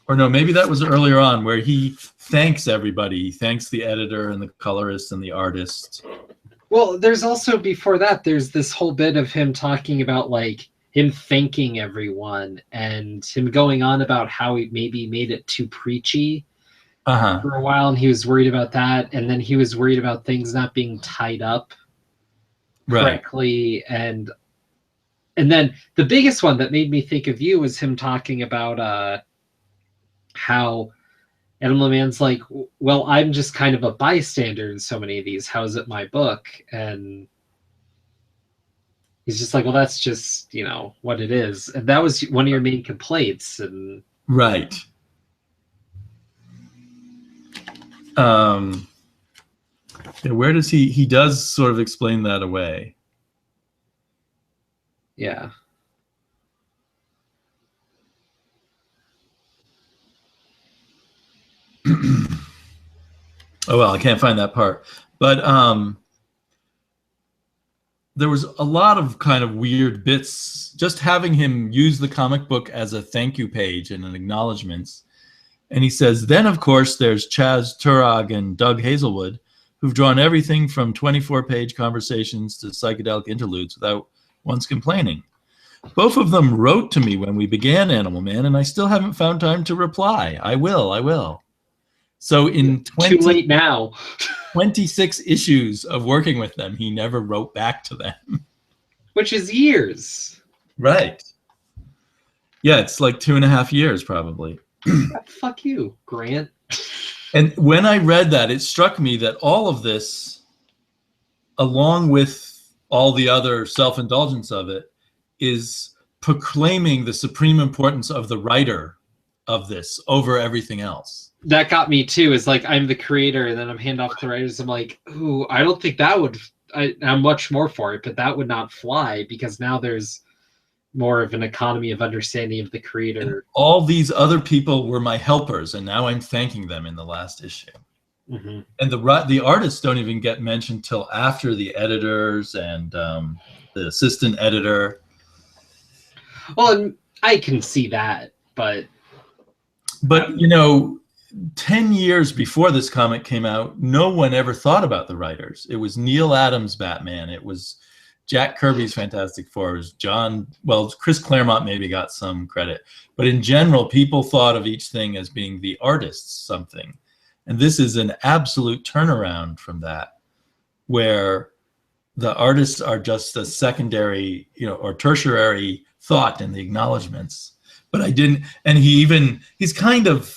or no, maybe that was earlier on where he thanks everybody. He thanks the editor and the colorist and the artist. Well, there's also, before that, there's this whole bit of him talking about, like, him thanking everyone and him going on about how he maybe made it too preachy for a while, and he was worried about that. And then he was worried about things not being tied up correctly. And then the biggest one that made me think of you was him talking about how Animal Man's like, well, I'm just kind of a bystander in so many of these. How is it my book? And he's just like, well, that's just, you know, what it is. And that was one of your main complaints. And right. Where does he does sort of explain that away. Yeah. Oh, well, I can't find that part. But there was a lot of kind of weird bits, just having him use the comic book as a thank you page and an acknowledgments. And he says, then, of course, there's Chaz Turog and Doug Hazelwood, who've drawn everything from 24-page conversations to psychedelic interludes without once complaining. Both of them wrote to me when we began Animal Man, and I still haven't found time to reply. I will. So in too late now. 26 issues of working with them, he never wrote back to them. Which is years. Right. Yeah, it's like 2.5 years probably. Fuck you, Grant. And when I read that, it struck me that all of this, along with all the other self-indulgence of it, is proclaiming the supreme importance of the writer of this over everything else. That got me too. Is like, I'm the creator, and then I'm hand off to the writers. I'm like, ooh, I don't think that would. I'm much more for it, but that would not fly because now there's more of an economy of understanding of the creator. And all these other people were my helpers, and now I'm thanking them in the last issue. Mm-hmm. And the artists don't even get mentioned till after the editors and the assistant editor. Well, I can see that, but you know, 10 years before this comic came out, no one ever thought about the writers. It was Neil Adams' Batman. It was Jack Kirby's Fantastic Four. It was Chris Claremont maybe got some credit. But in general, people thought of each thing as being the artist's something. And this is an absolute turnaround from that, where the artists are just a secondary, you know, or tertiary thought in the acknowledgments. But I didn't, and he's kind of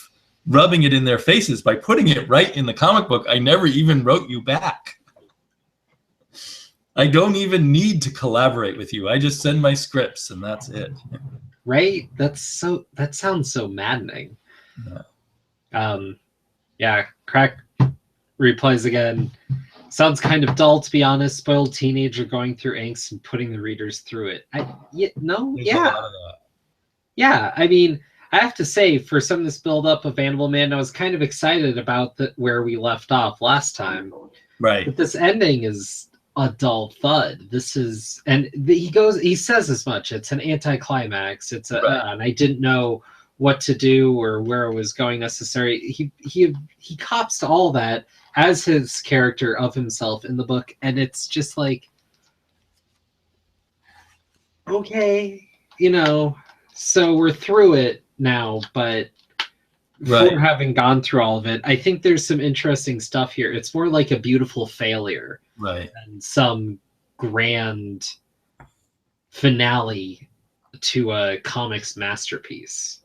rubbing it in their faces by putting it right in the comic book. I never even wrote you back. I don't even need to collaborate with you. I just send my scripts and that's it. Right? That sounds so maddening. Yeah. Crack replies again. Sounds kind of dull, to be honest. Spoiled teenager going through angst and putting the readers through it. Yeah. I mean, I have to say, for some of this build-up of Animal Man, I was kind of excited about where we left off last time. Right. But this ending is a dull thud. This is, and he says as much. It's an anticlimax. It's a, Right. and I didn't know what to do or where it was going necessarily. He cops to all that as his character of himself in the book, and it's just like, okay, so we're through it now, but Right. for having gone through all of it, I think there's some interesting stuff here. It's more like a beautiful failure Right. than some grand finale to a comics masterpiece.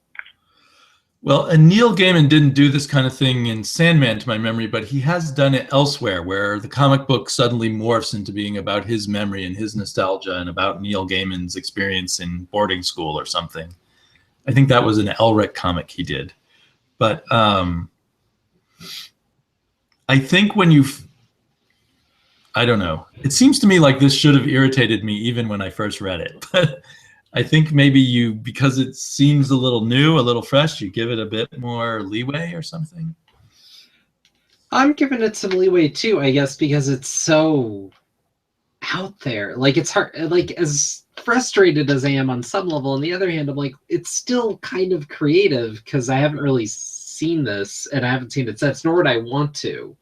Well, and Neil Gaiman didn't do this kind of thing in Sandman, to my memory, but he has done it elsewhere, where the comic book suddenly morphs into being about his memory and his nostalgia and about Neil Gaiman's experience in boarding school or something. I think that was an Elric comic he did. But I think I don't know. It seems to me like this should have irritated me even when I first read it. But I think maybe because it seems a little new, a little fresh, you give it a bit more leeway or something. I'm giving it some leeway too, I guess, because it's so out there. Like, it's hard, like, as frustrated as I am on some level, on the other hand, I'm like, it's still kind of creative because I haven't really seen this and I haven't seen it since, nor would I want to.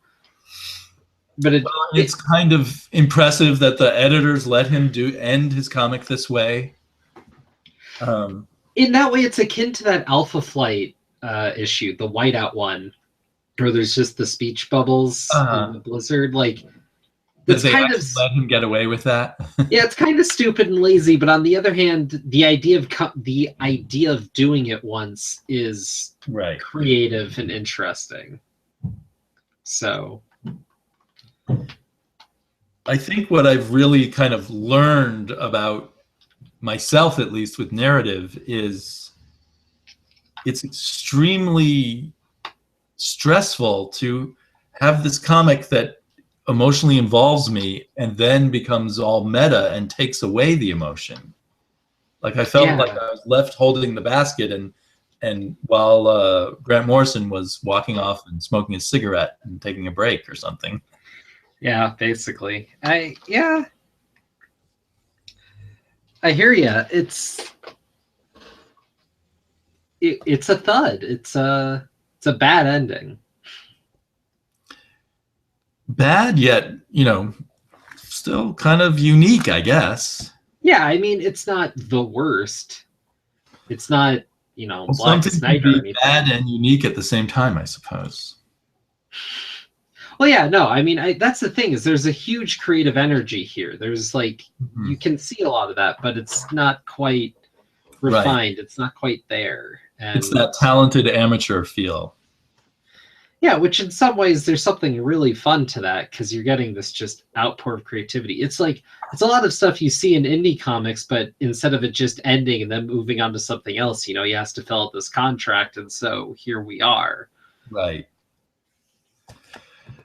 But it's kind of impressive that the editors let him end his comic this way. In that way, it's akin to that Alpha Flight issue, the whiteout one, where there's just the speech bubbles in the blizzard. Like, it's kind of let him get away with that. Yeah, it's kind of stupid and lazy. But on the other hand, the idea of doing it once is creative and interesting. So, I think what I've really kind of learned about myself, at least with narrative, is it's extremely stressful to have this comic that emotionally involves me and then becomes all meta and takes away the emotion. Like, I felt like I was left holding the basket, and while Grant Morrison was walking off and smoking a cigarette and taking a break or something. Yeah, basically. I hear you. It's a thud. It's a bad ending. Bad, yet, still kind of unique, I guess. Yeah, I mean, it's not the worst. It's not, Blackest Night or anything. Bad and unique at the same time, I suppose. Well, yeah, no, I mean, that's the thing, is there's a huge creative energy here. There's like, you can see a lot of that, but it's not quite refined. Right. It's not quite there. And it's that talented amateur feel. Yeah, which in some ways there's something really fun to that, because you're getting this just outpour of creativity. It's like, it's a lot of stuff you see in indie comics, but instead of it just ending and then moving on to something else, he has to fill out this contract, and so here we are. Right.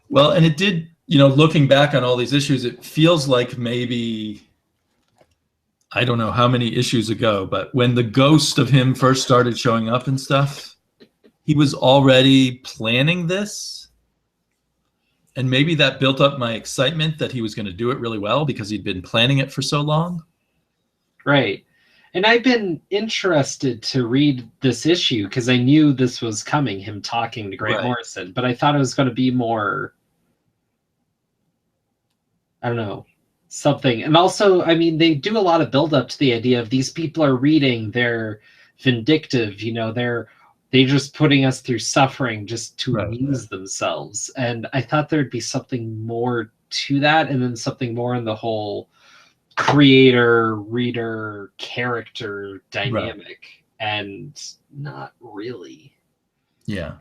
Well, and it did, looking back on all these issues, it feels like maybe, I don't know how many issues ago, but when the ghost of him first started showing up and stuff, he was already planning this. And maybe that built up my excitement that he was going to do it really well because he'd been planning it for so long. Right. And I've been interested to read this issue because I knew this was coming, him talking to Grant Morrison, but I thought it was going to be more, I don't know, something. And also, I mean, they do a lot of build up to the idea of these people are reading, they're vindictive, they're just putting us through suffering just to amuse themselves. And I thought there'd be something more to that, and then something more in the whole creator, reader, character dynamic, and not really. Yeah.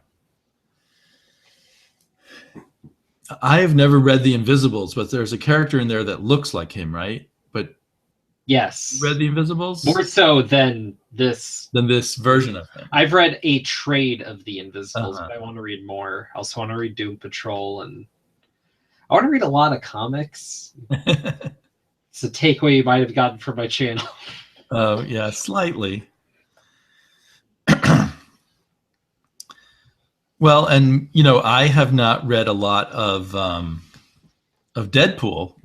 I have never read The Invisibles, but there's a character in there that looks like him, right? But yes, you read The Invisibles? More so than this version of him. I've read a trade of The Invisibles, but I want to read more. I also want to read Doom Patrol, and I want to read a lot of comics. It's a takeaway you might have gotten from my channel. Oh, yeah, slightly. Well, and I have not read a lot of Deadpool,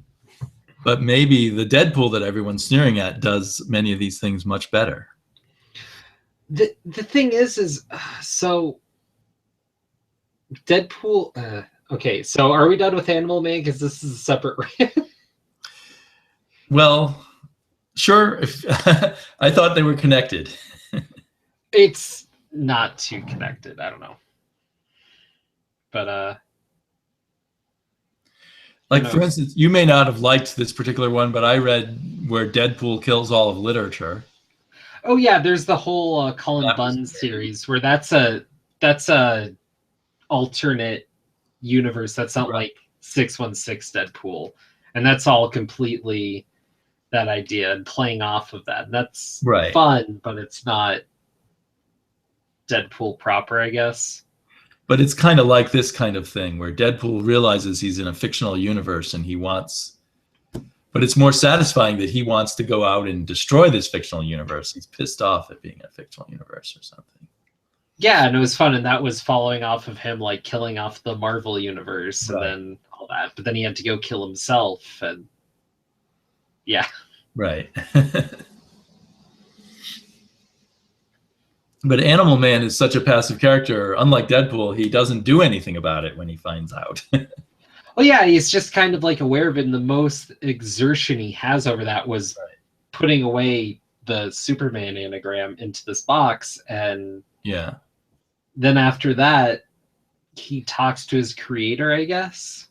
But maybe the Deadpool that everyone's sneering at does many of these things much better. The thing is so Deadpool. Okay, so are we done with Animal Man? Because this is a separate. Well, sure. If I thought they were connected. It's not too connected. I don't know, but like, for instance, you may not have liked this particular one, but I read where Deadpool kills all of literature. Oh yeah, there's the whole Cullen Bunn series where that's a alternate universe. That's not like 616 Deadpool, and that's all completely that idea and playing off of that. That's fun, but it's not Deadpool proper, I guess. But it's kind of like this kind of thing where Deadpool realizes he's in a fictional universe and he wants, but it's more satisfying that he wants to go out and destroy this fictional universe. He's pissed off at being a fictional universe or something. Yeah, and it was fun, and that was following off of him like killing off the Marvel universe and then all that. But then he had to go kill himself, and yeah. Right. But Animal Man is such a passive character. Unlike Deadpool, he doesn't do anything about it when he finds out. Well, yeah, he's just kind of like aware of it, and the most exertion he has over that was putting away the Superman anagram into this box, and yeah. Then after that, he talks to his creator, I guess.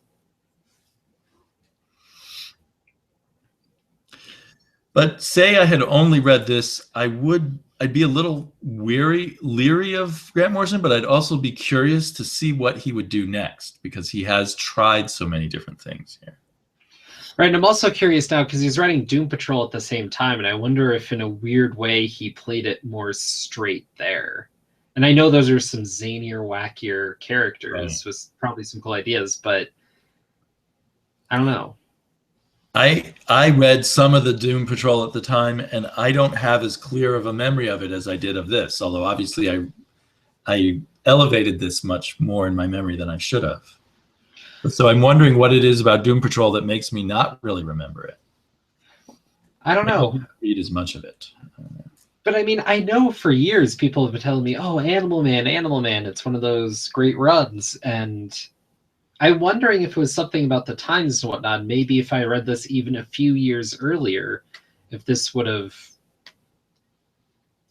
But say I had only read this, I'd be a little leery of Grant Morrison, but I'd also be curious to see what he would do next because he has tried so many different things here. Right, and I'm also curious now because he's writing Doom Patrol at the same time, and I wonder if in a weird way he played it more straight there. And I know those are some zanier, wackier characters with probably some cool ideas, but I don't know. I read some of the Doom Patrol at the time, and I don't have as clear of a memory of it as I did of this. Although obviously I elevated this much more in my memory than I should have. So I'm wondering what it is about Doom Patrol that makes me not really remember it. I don't know. I didn't read as much of it. But I mean, I know for years people have been telling me, "Oh, Animal Man, Animal Man, it's one of those great runs," and I'm wondering if it was something about the times and whatnot. Maybe if I read this even a few years earlier, if this would have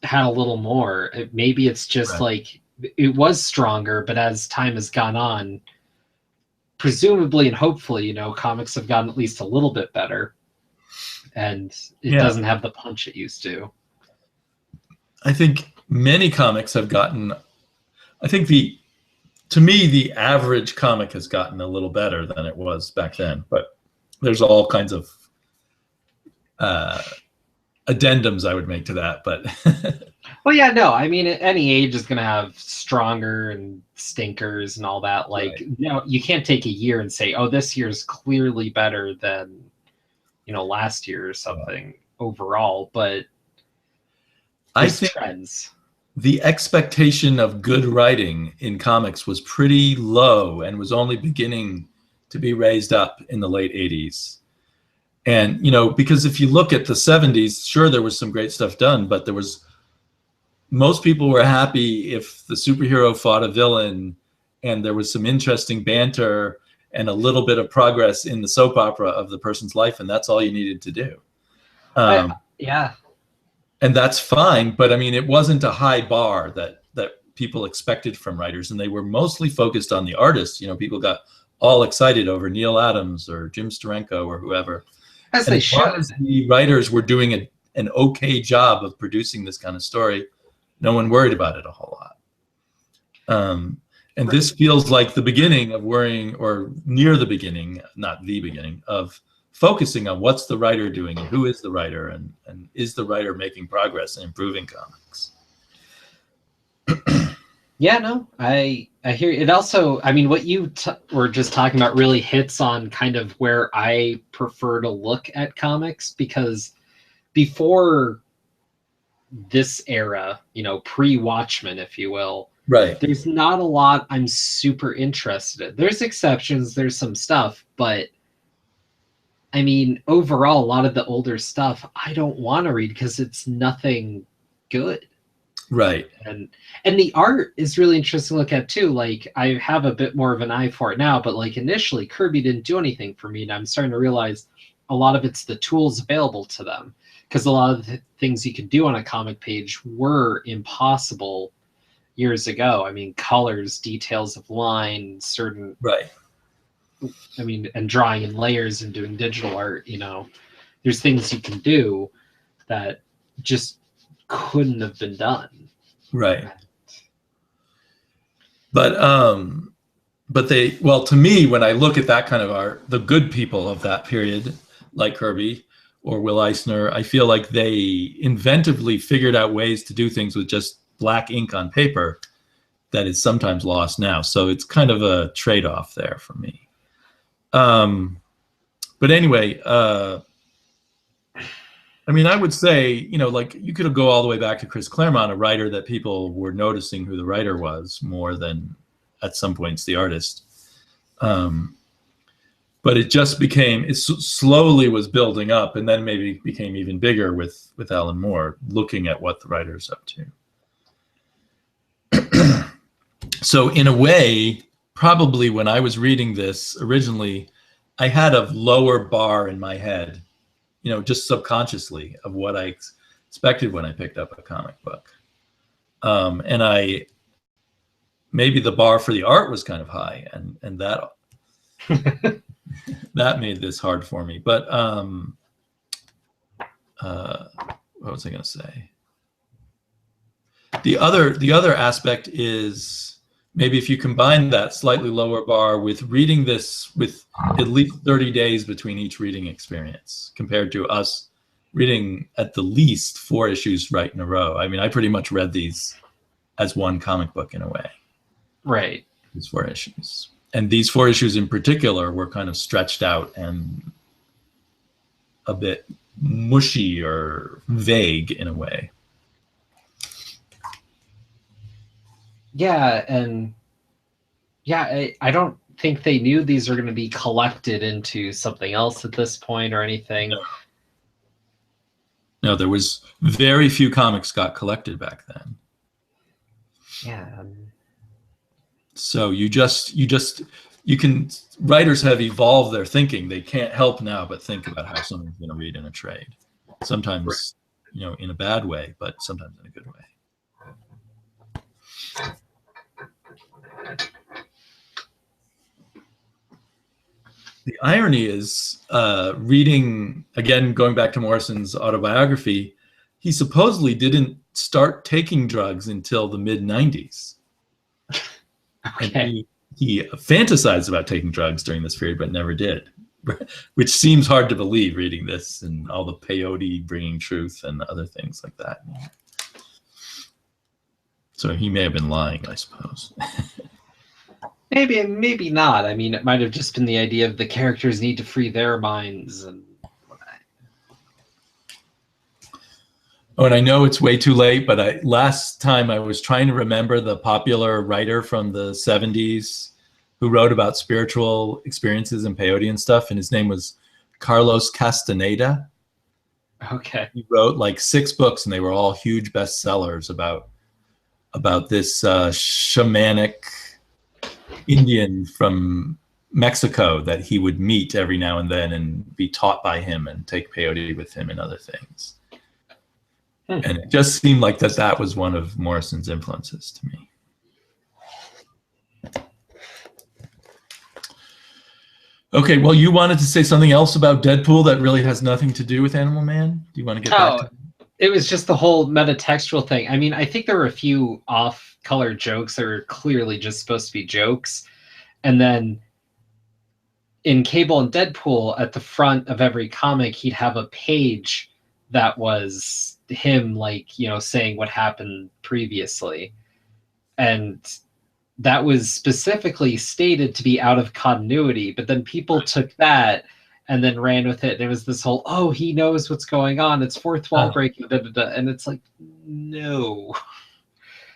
had a little more. Maybe it's just like it was stronger, but as time has gone on, presumably and hopefully, you know, comics have gotten at least a little bit better, and it doesn't have the punch it used to. I think many comics have gotten. I think to me, the average comic has gotten a little better than it was back then, but there's all kinds of addendums I would make to that. But well, yeah, no, I mean, any age is going to have stronger and stinkers and all that. Like, you know, you can't take a year and say, oh, this year's clearly better than, you know, last year or something overall. But I think trends. The expectation of good writing in comics was pretty low and was only beginning to be raised up in the late 80s. And, you know, because if you look at the 70s, sure, there was some great stuff done, but most people were happy if the superhero fought a villain and there was some interesting banter and a little bit of progress in the soap opera of the person's life, and that's all you needed to do. Yeah. And that's fine, but I mean, it wasn't a high bar that people expected from writers, and they were mostly focused on the artists. You know, people got all excited over Neil Adams or Jim Steranko or whoever. As they should. As the writers were doing an okay job of producing this kind of story, no one worried about it a whole lot. And this feels like the beginning of worrying, or near the beginning, not the beginning, of focusing on what's the writer doing and who is the writer, and is the writer making progress and improving comics. Yeah, no, I hear it. Also, I mean, what you were just talking about really hits on kind of where I prefer to look at comics, because before this era, you know, pre-Watchmen, if you will, there's not a lot I'm super interested in. There's exceptions, there's some stuff, but I mean, overall, a lot of the older stuff I don't want to read because it's nothing good. Right. And the art is really interesting to look at too. Like I have a bit more of an eye for it now, but like initially Kirby didn't do anything for me, and I'm starting to realize a lot of it's the tools available to them, because a lot of the things you could do on a comic page were impossible years ago. I mean, colors, details of line, certain, Right. I mean, and drawing in layers and doing digital art, you know, there's things you can do that just couldn't have been done. Right. But they, well, to me, when I look at that kind of art, the good people of that period, like Kirby or Will Eisner, I feel like they inventively figured out ways to do things with just black ink on paper that is sometimes lost now. So it's kind of a trade-off there for me. But anyway, I mean, I would say, you know, like you could go all the way back to Chris Claremont, a writer that people were noticing who the writer was more than at some points the artist. But it just became, it slowly was building up, and then maybe became even bigger with Alan Moore, looking at what the writer's up to. So in a way, probably when I was reading this originally, I had a lower bar in my head, you know, just subconsciously, of what I expected when I picked up a comic book. And maybe the bar for the art was kind of high, and that that made this hard for me. But what was I going to say? The other aspect is maybe if you combine that slightly lower bar with reading this with at least 30 days between each reading experience, compared to us reading at the least 4 issues right in a row. I mean, I pretty much read these as one comic book in a way. Right. These 4 issues. And these 4 issues in particular were kind of stretched out and a bit mushy or vague in a way. Yeah, and yeah, I don't think they knew these were going to be collected into something else at this point or anything. No, there was very few comics got collected back then. Yeah. So you can, writers have evolved their thinking. They can't help now but think about how someone's going to read in a trade. Sometimes, you know, in a bad way, but sometimes in a good way. The irony is, reading, again, going back to Morrison's autobiography, he supposedly didn't start taking drugs until the mid-90s. Okay. And he fantasized about taking drugs during this period, but never did, which seems hard to believe reading this and all the peyote bringing truth and other things like that. So he may have been lying, I suppose. Maybe not. I mean, it might have just been the idea of the characters need to free their minds. Oh, and I know it's way too late, but last time I was trying to remember the popular writer from the 70s who wrote about spiritual experiences and peyote and stuff, and his name was Carlos Castaneda. Okay. He wrote like 6 books, and they were all huge bestsellers about this shamanic Indian from Mexico that he would meet every now and then and be taught by him and take peyote with him and other things. And it just seemed like that was one of Morrison's influences to me. Okay, well, you wanted to say something else about Deadpool that really has nothing to do with Animal Man? Do you want to get back to that? It was just the whole metatextual thing. I mean, I think there were a few off-color jokes that were clearly just supposed to be jokes. And then in Cable and Deadpool, at the front of every comic, he'd have a page that was him, like, you know, saying what happened previously. And that was specifically stated to be out of continuity, but then people took that and then ran with it. There was this whole, oh, he knows what's going on, it's fourth wall breaking, and it's like, no.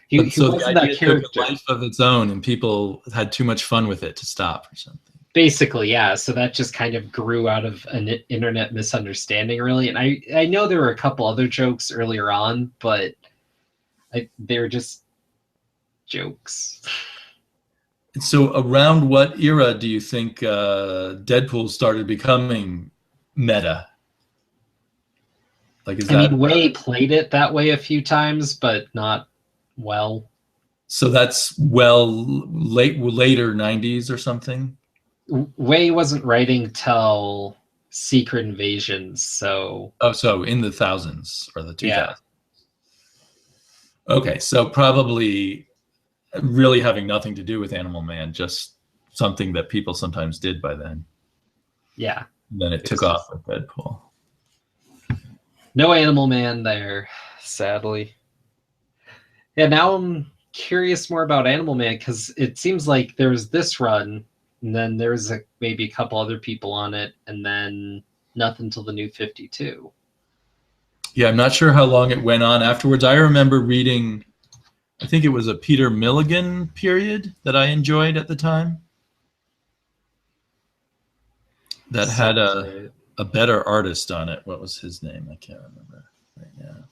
He so wasn't the that idea character. took a life of its own, and people had too much fun with it to stop or something. Basically, yeah. So that just kind of grew out of an internet misunderstanding, really. And I know there were a couple other jokes earlier on, but they were just jokes. So around what era do you think Deadpool started becoming meta? Like, is I mean, that Way played it that way a few times, but not well. so? That's well later '90s or something. Way wasn't writing till Secret Invasions, so Oh, so in the thousands or the 2000s. yeah, Okay, so probably really having nothing to do with Animal Man, just something that people sometimes did by then. yeah. And then it took It's off just with Deadpool. no Animal Man there, sadly. Yeah, now I'm curious more about Animal Man because it seems like there's this run, and then there's maybe a couple other people on it, and then nothing till the New 52. Yeah, I'm not sure how long it went on afterwards. I remember reading, I think it was a Peter Milligan period that I enjoyed at the time that had Sounds right. a better artist on it. What was his name? I can't remember right now.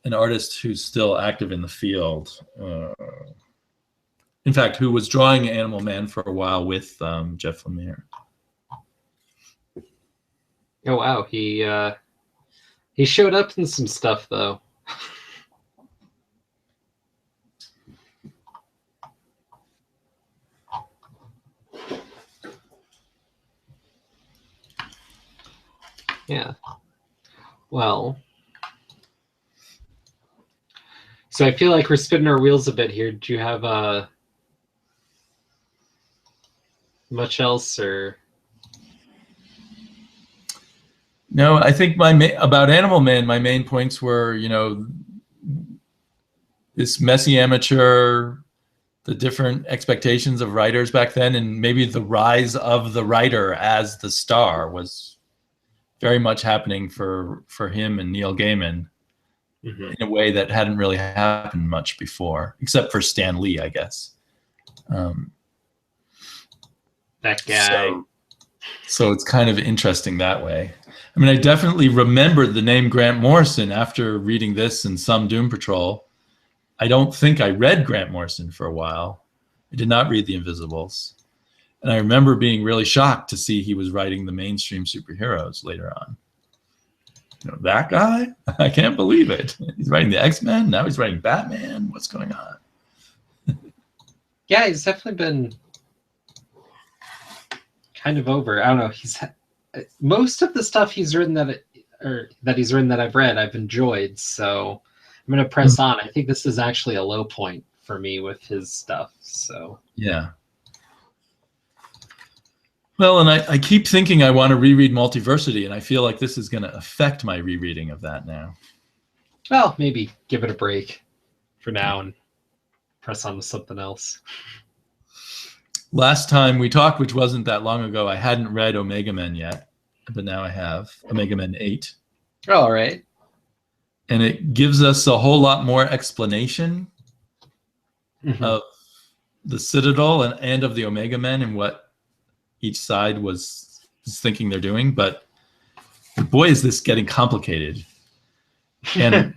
An artist who's still active in the field. In fact, who was drawing Animal Man for a while with Jeff Lemire. Oh wow, he showed up in some stuff though. Yeah. Well, so I feel like we're spinning our wheels a bit here. Do you have much else or? No, I think about Animal Man, my main points were, you know, this messy amateur, the different expectations of writers back then, and maybe the rise of the writer as the star was very much happening for him and Neil Gaiman in a way that hadn't really happened much before, except for Stan Lee, I guess. That guy. So it's kind of interesting that way. I mean, I definitely remembered the name Grant Morrison after reading this and some Doom Patrol. I don't think I read Grant Morrison for a while. I did not read The Invisibles. And I remember being really shocked to see he was writing the mainstream superheroes later on. You know, that guy? I can't believe it. He's writing the X-Men. Now he's writing Batman. What's going on? Yeah, he's definitely been kind of over. I don't know. He's most of the stuff he's written that I've read, I've enjoyed. So I'm going to press on. I think this is actually a low point for me with his stuff. So yeah. Well, and I keep thinking I want to reread Multiversity, and I feel like this is going to affect my rereading of that now. Well, maybe give it a break for now and press on to something else. Last time we talked, which wasn't that long ago, I hadn't read Omega Men yet, but now I have Omega Men 8. All right. And it gives us a whole lot more explanation of the Citadel and of the Omega Men and what each side was thinking they're doing. But boy, is this getting complicated. And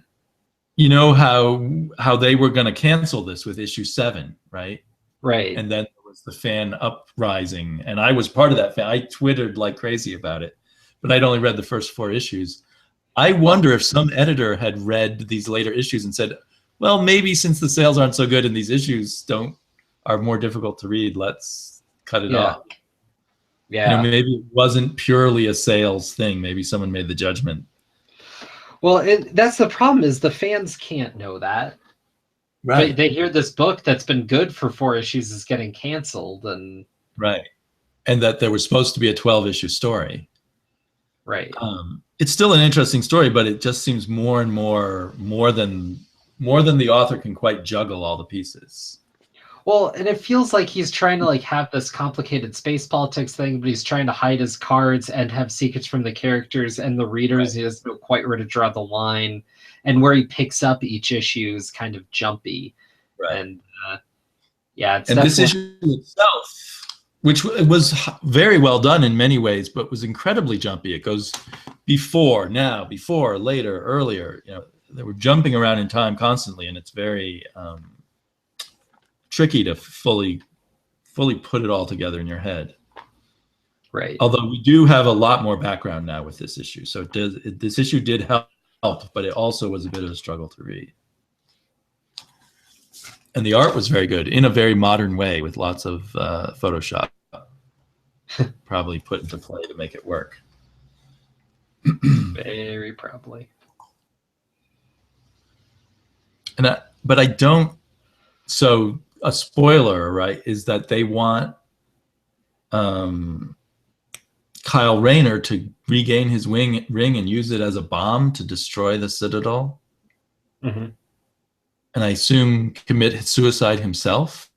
you know how they were going to cancel this with issue 7, right? Right. And then there was the fan uprising, and I was part of that fan. I twittered like crazy about it, but I'd only read the first 4 issues. I wonder if some editor had read these later issues and said, well, maybe since the sales aren't so good and these issues are more difficult to read, let's cut it off. Yeah. You know, maybe it wasn't purely a sales thing. Maybe someone made the judgment. Well, that's the problem is the fans can't know that. Right. They hear this book that's been good for 4 issues is getting canceled. Right. And that there was supposed to be a 12-issue story. Right. It's still an interesting story, but it just seems more and more than the author can quite juggle all the pieces. Well, and it feels like he's trying to have this complicated space politics thing, but he's trying to hide his cards and have secrets from the characters and the readers. Right. He doesn't know quite where to draw the line, and where he picks up each issue is kind of jumpy. Right. And yeah, it's and this issue itself which was very well done in many ways, but was incredibly jumpy. It goes before, now, before, later, earlier. You know, they were jumping around in time constantly, and it's very tricky to fully put it all together in your head. Right. Although we do have a lot more background now with this issue, so this issue did help, but it also was a bit of a struggle to read. And the art was very good in a very modern way with lots of Photoshop probably put into play to make it work. Very probably. But I don't. So a spoiler, right, is that they want Kyle Rayner to regain his ring and use it as a bomb to destroy the Citadel. Mm-hmm. And I assume commit suicide himself.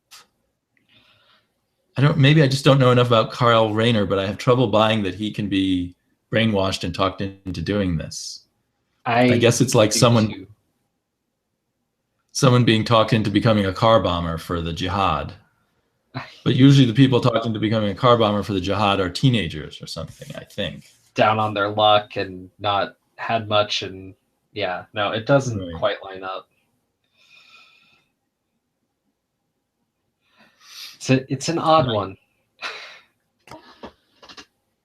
Maybe I just don't know enough about Kyle Rayner, but I have trouble buying that he can be brainwashed and talked into doing this. I guess it's like someone being talked into becoming a car bomber for the jihad. But usually the people talked into becoming a car bomber for the jihad are teenagers or something, I think. Down on their luck and not had much, and yeah, no, it doesn't quite line up. It's an odd one.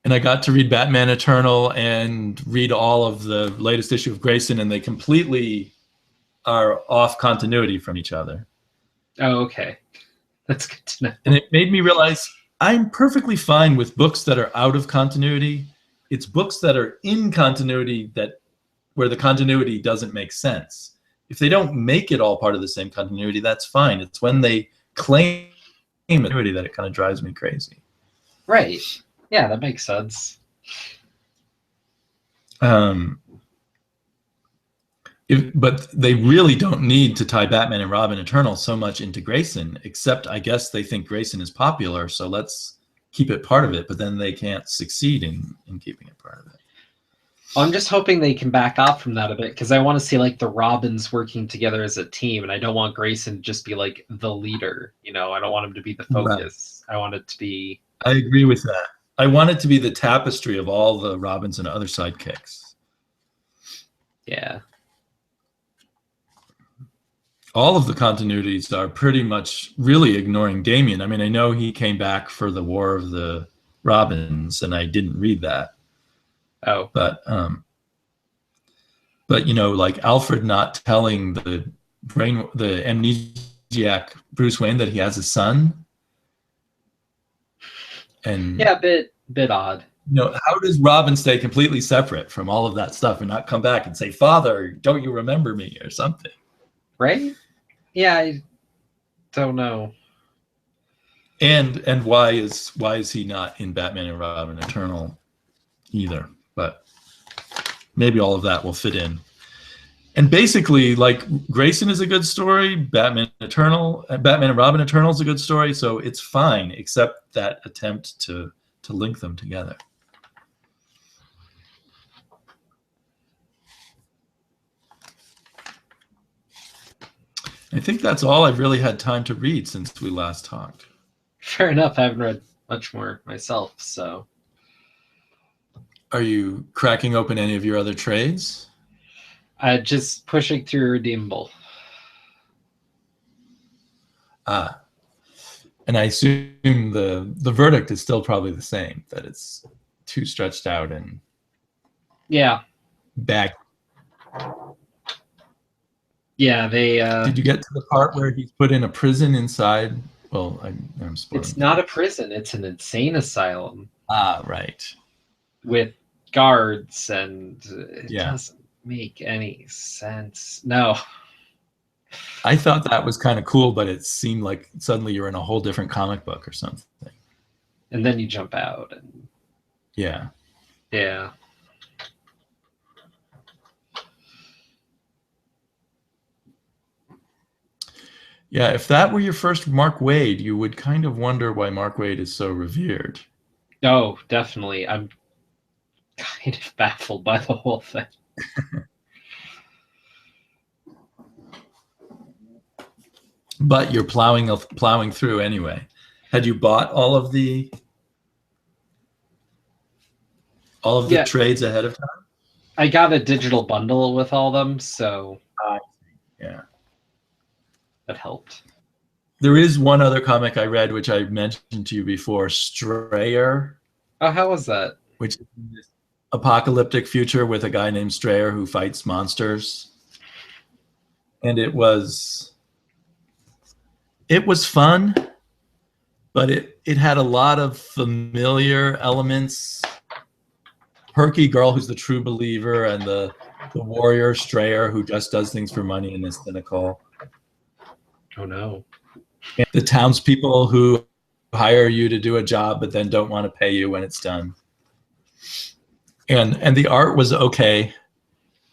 And I got to read Batman Eternal and read all of the latest issue of Grayson, and they completely are off continuity from each other. Oh, okay. That's good to know. And it made me realize I'm perfectly fine with books that are out of continuity. It's books that are in continuity where the continuity doesn't make sense. If they don't make it all part of the same continuity, that's fine. It's when they claim continuity that it kind of drives me crazy. Right. Yeah, that makes sense. But they really don't need to tie Batman and Robin Eternal so much into Grayson, except I guess they think Grayson is popular, so let's keep it part of it, but then they can't succeed in keeping it part of it. I'm just hoping they can back off from that a bit, because I want to see like the Robins working together as a team, and I don't want Grayson to just be like the leader. You know, I don't want him to be the focus. Right. I want it to be... I agree with that. I want it to be the tapestry of all the Robins and other sidekicks. Yeah. All of the continuities are pretty much really ignoring Damian. I mean, I know he came back for the War of the Robins, and I didn't read that. Oh. But you know, like Alfred not telling the amnesiac Bruce Wayne that he has a son. And yeah, bit odd. You know, how does Robin stay completely separate from all of that stuff and not come back and say, "Father, don't you remember me?" or something? Right? Yeah, I don't know. And why is he not in Batman and Robin Eternal either? But maybe all of that will fit in. And basically, like, Grayson is a good story, Batman and Robin Eternal is a good story, so it's fine, except that attempt to link them together. I think that's all I've really had time to read since we last talked. Fair enough. I haven't read much more myself, so. Are you cracking open any of your other trades? Just pushing through Redeemable. And I assume the verdict is still probably the same, that it's too stretched out and back. Yeah, they... Did you get to the part where he's put in a prison inside? Well, I'm spoiling. It's not a prison. It's an insane asylum. Right. With guards, and it doesn't make any sense. No. I thought that was kind of cool, but it seemed like suddenly you're in a whole different comic book or something. And then you jump out. And yeah. Yeah. Yeah, if that were your first Mark Waid, you would kind of wonder why Mark Waid is so revered. Oh, definitely. I'm kind of baffled by the whole thing. But you're plowing through anyway. Had you bought all of the Yeah. trades ahead of time? I got a digital bundle with all them, so Yeah. that helped. There is one other comic I read, which I mentioned to you before, Strayer. Oh, how was that? Which is this apocalyptic future with a guy named Strayer who fights monsters. And it was fun, but it had a lot of familiar elements. Perky girl who's the true believer, and the warrior Strayer who just does things for money and is cynical. Oh no. And the townspeople who hire you to do a job but then don't want to pay you when it's done. And the art was okay,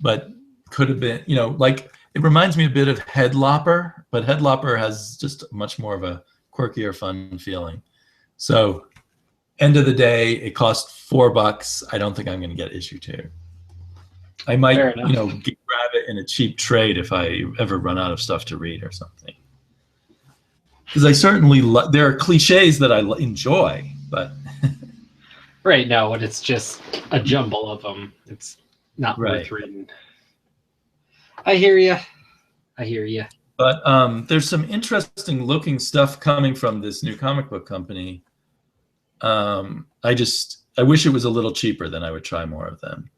but could have been, like, it reminds me a bit of Headlopper, but Headlopper has just much more of a quirkier, fun feeling. So end of the day, it cost $4. I don't think I'm going to get issue 2. I might, grab it in a cheap trade if I ever run out of stuff to read or something. Because I certainly, there are cliches that I enjoy, but... Right, no, but it's just a jumble of them. It's not worth reading. I hear you. But there's some interesting looking stuff coming from this new comic book company. I wish it was a little cheaper, then I would try more of them.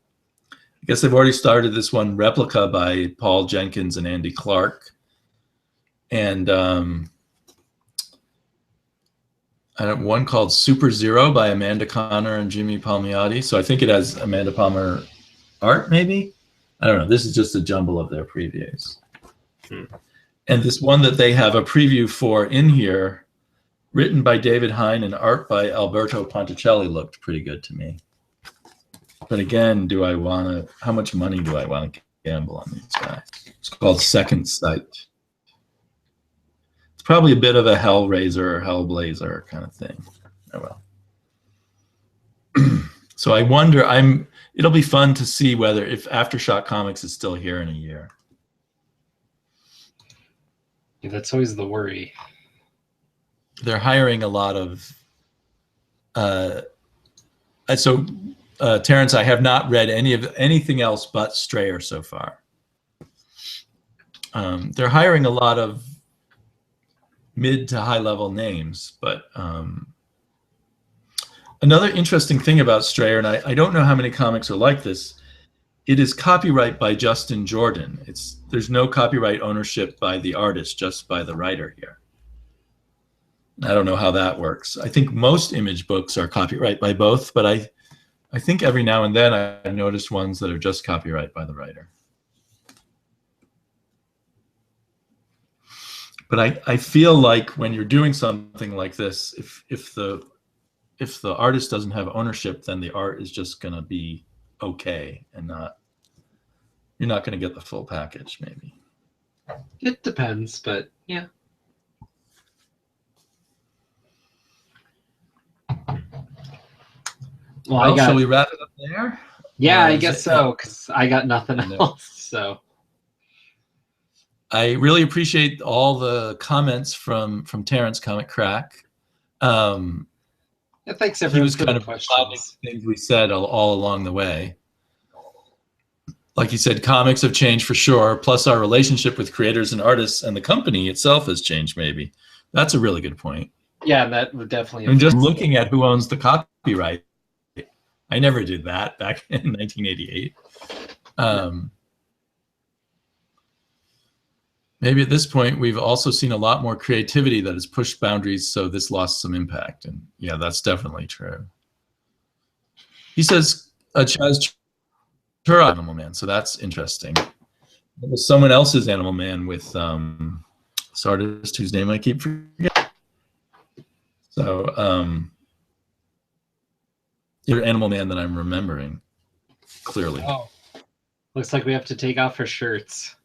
I guess they've already started this one, Replica, by Paul Jenkins and Andy Clark. And one called Super Zero by Amanda Connor and Jimmy Palmiotti. So I think it has Amanda Palmer art, maybe? I don't know. This is just a jumble of their previews. And this one that they have a preview for in here, written by David Hine and art by Alberto Ponticelli, looked pretty good to me. But again, how much money do I want to gamble on these guys? It's called Second Sight. It's probably a bit of a Hellraiser or Hellblazer kind of thing. Oh well. So I wonder, it'll be fun to see if Aftershock Comics is still here in a year. Yeah, that's always the worry. They're hiring a lot of Terrence, I have not read anything else but Strayer so far. They're hiring a lot of mid to high level names, but another interesting thing about Strayer, and I don't know how many comics are like this, it is copyright by Justin Jordan. There's no copyright ownership by the artist, just by the writer here. I don't know how that works. I think most Image books are copyright by both, but I think every now and then I've noticed ones that are just copyright by the writer. But I feel like when you're doing something like this, if the artist doesn't have ownership, then the art is just going to be okay and you're not going to get the full package, maybe. It depends, but yeah. Well, shall we wrap it up there? Yeah, I guess so, because I got nothing else. So I really appreciate all the comments from Terrence Comic Crack. Yeah, thanks everyone. He was kind of questions. Things we said all along the way. Like you said, comics have changed for sure. Plus, our relationship with creators and artists and the company itself has changed. Maybe that's a really good point. Yeah, that would definitely. And just looking at who owns the copyright, I never did that back in 1988. Maybe at this point, we've also seen a lot more creativity that has pushed boundaries, so this lost some impact. And yeah, that's definitely true. He says, Chaz Turok, Animal Man, so that's interesting. It was someone else's Animal Man with this artist whose name I keep forgetting. So, your Animal Man that I'm remembering clearly. Oh, looks like we have to take off our shirts.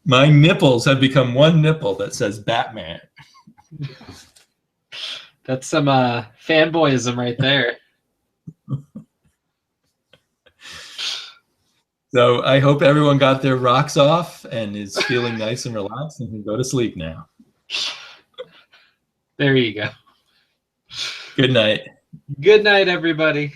My nipples have become one nipple that says Batman. That's some fanboyism right there. So I hope everyone got their rocks off and is feeling nice and relaxed and can go to sleep now. There you go. Good night. Good night, everybody.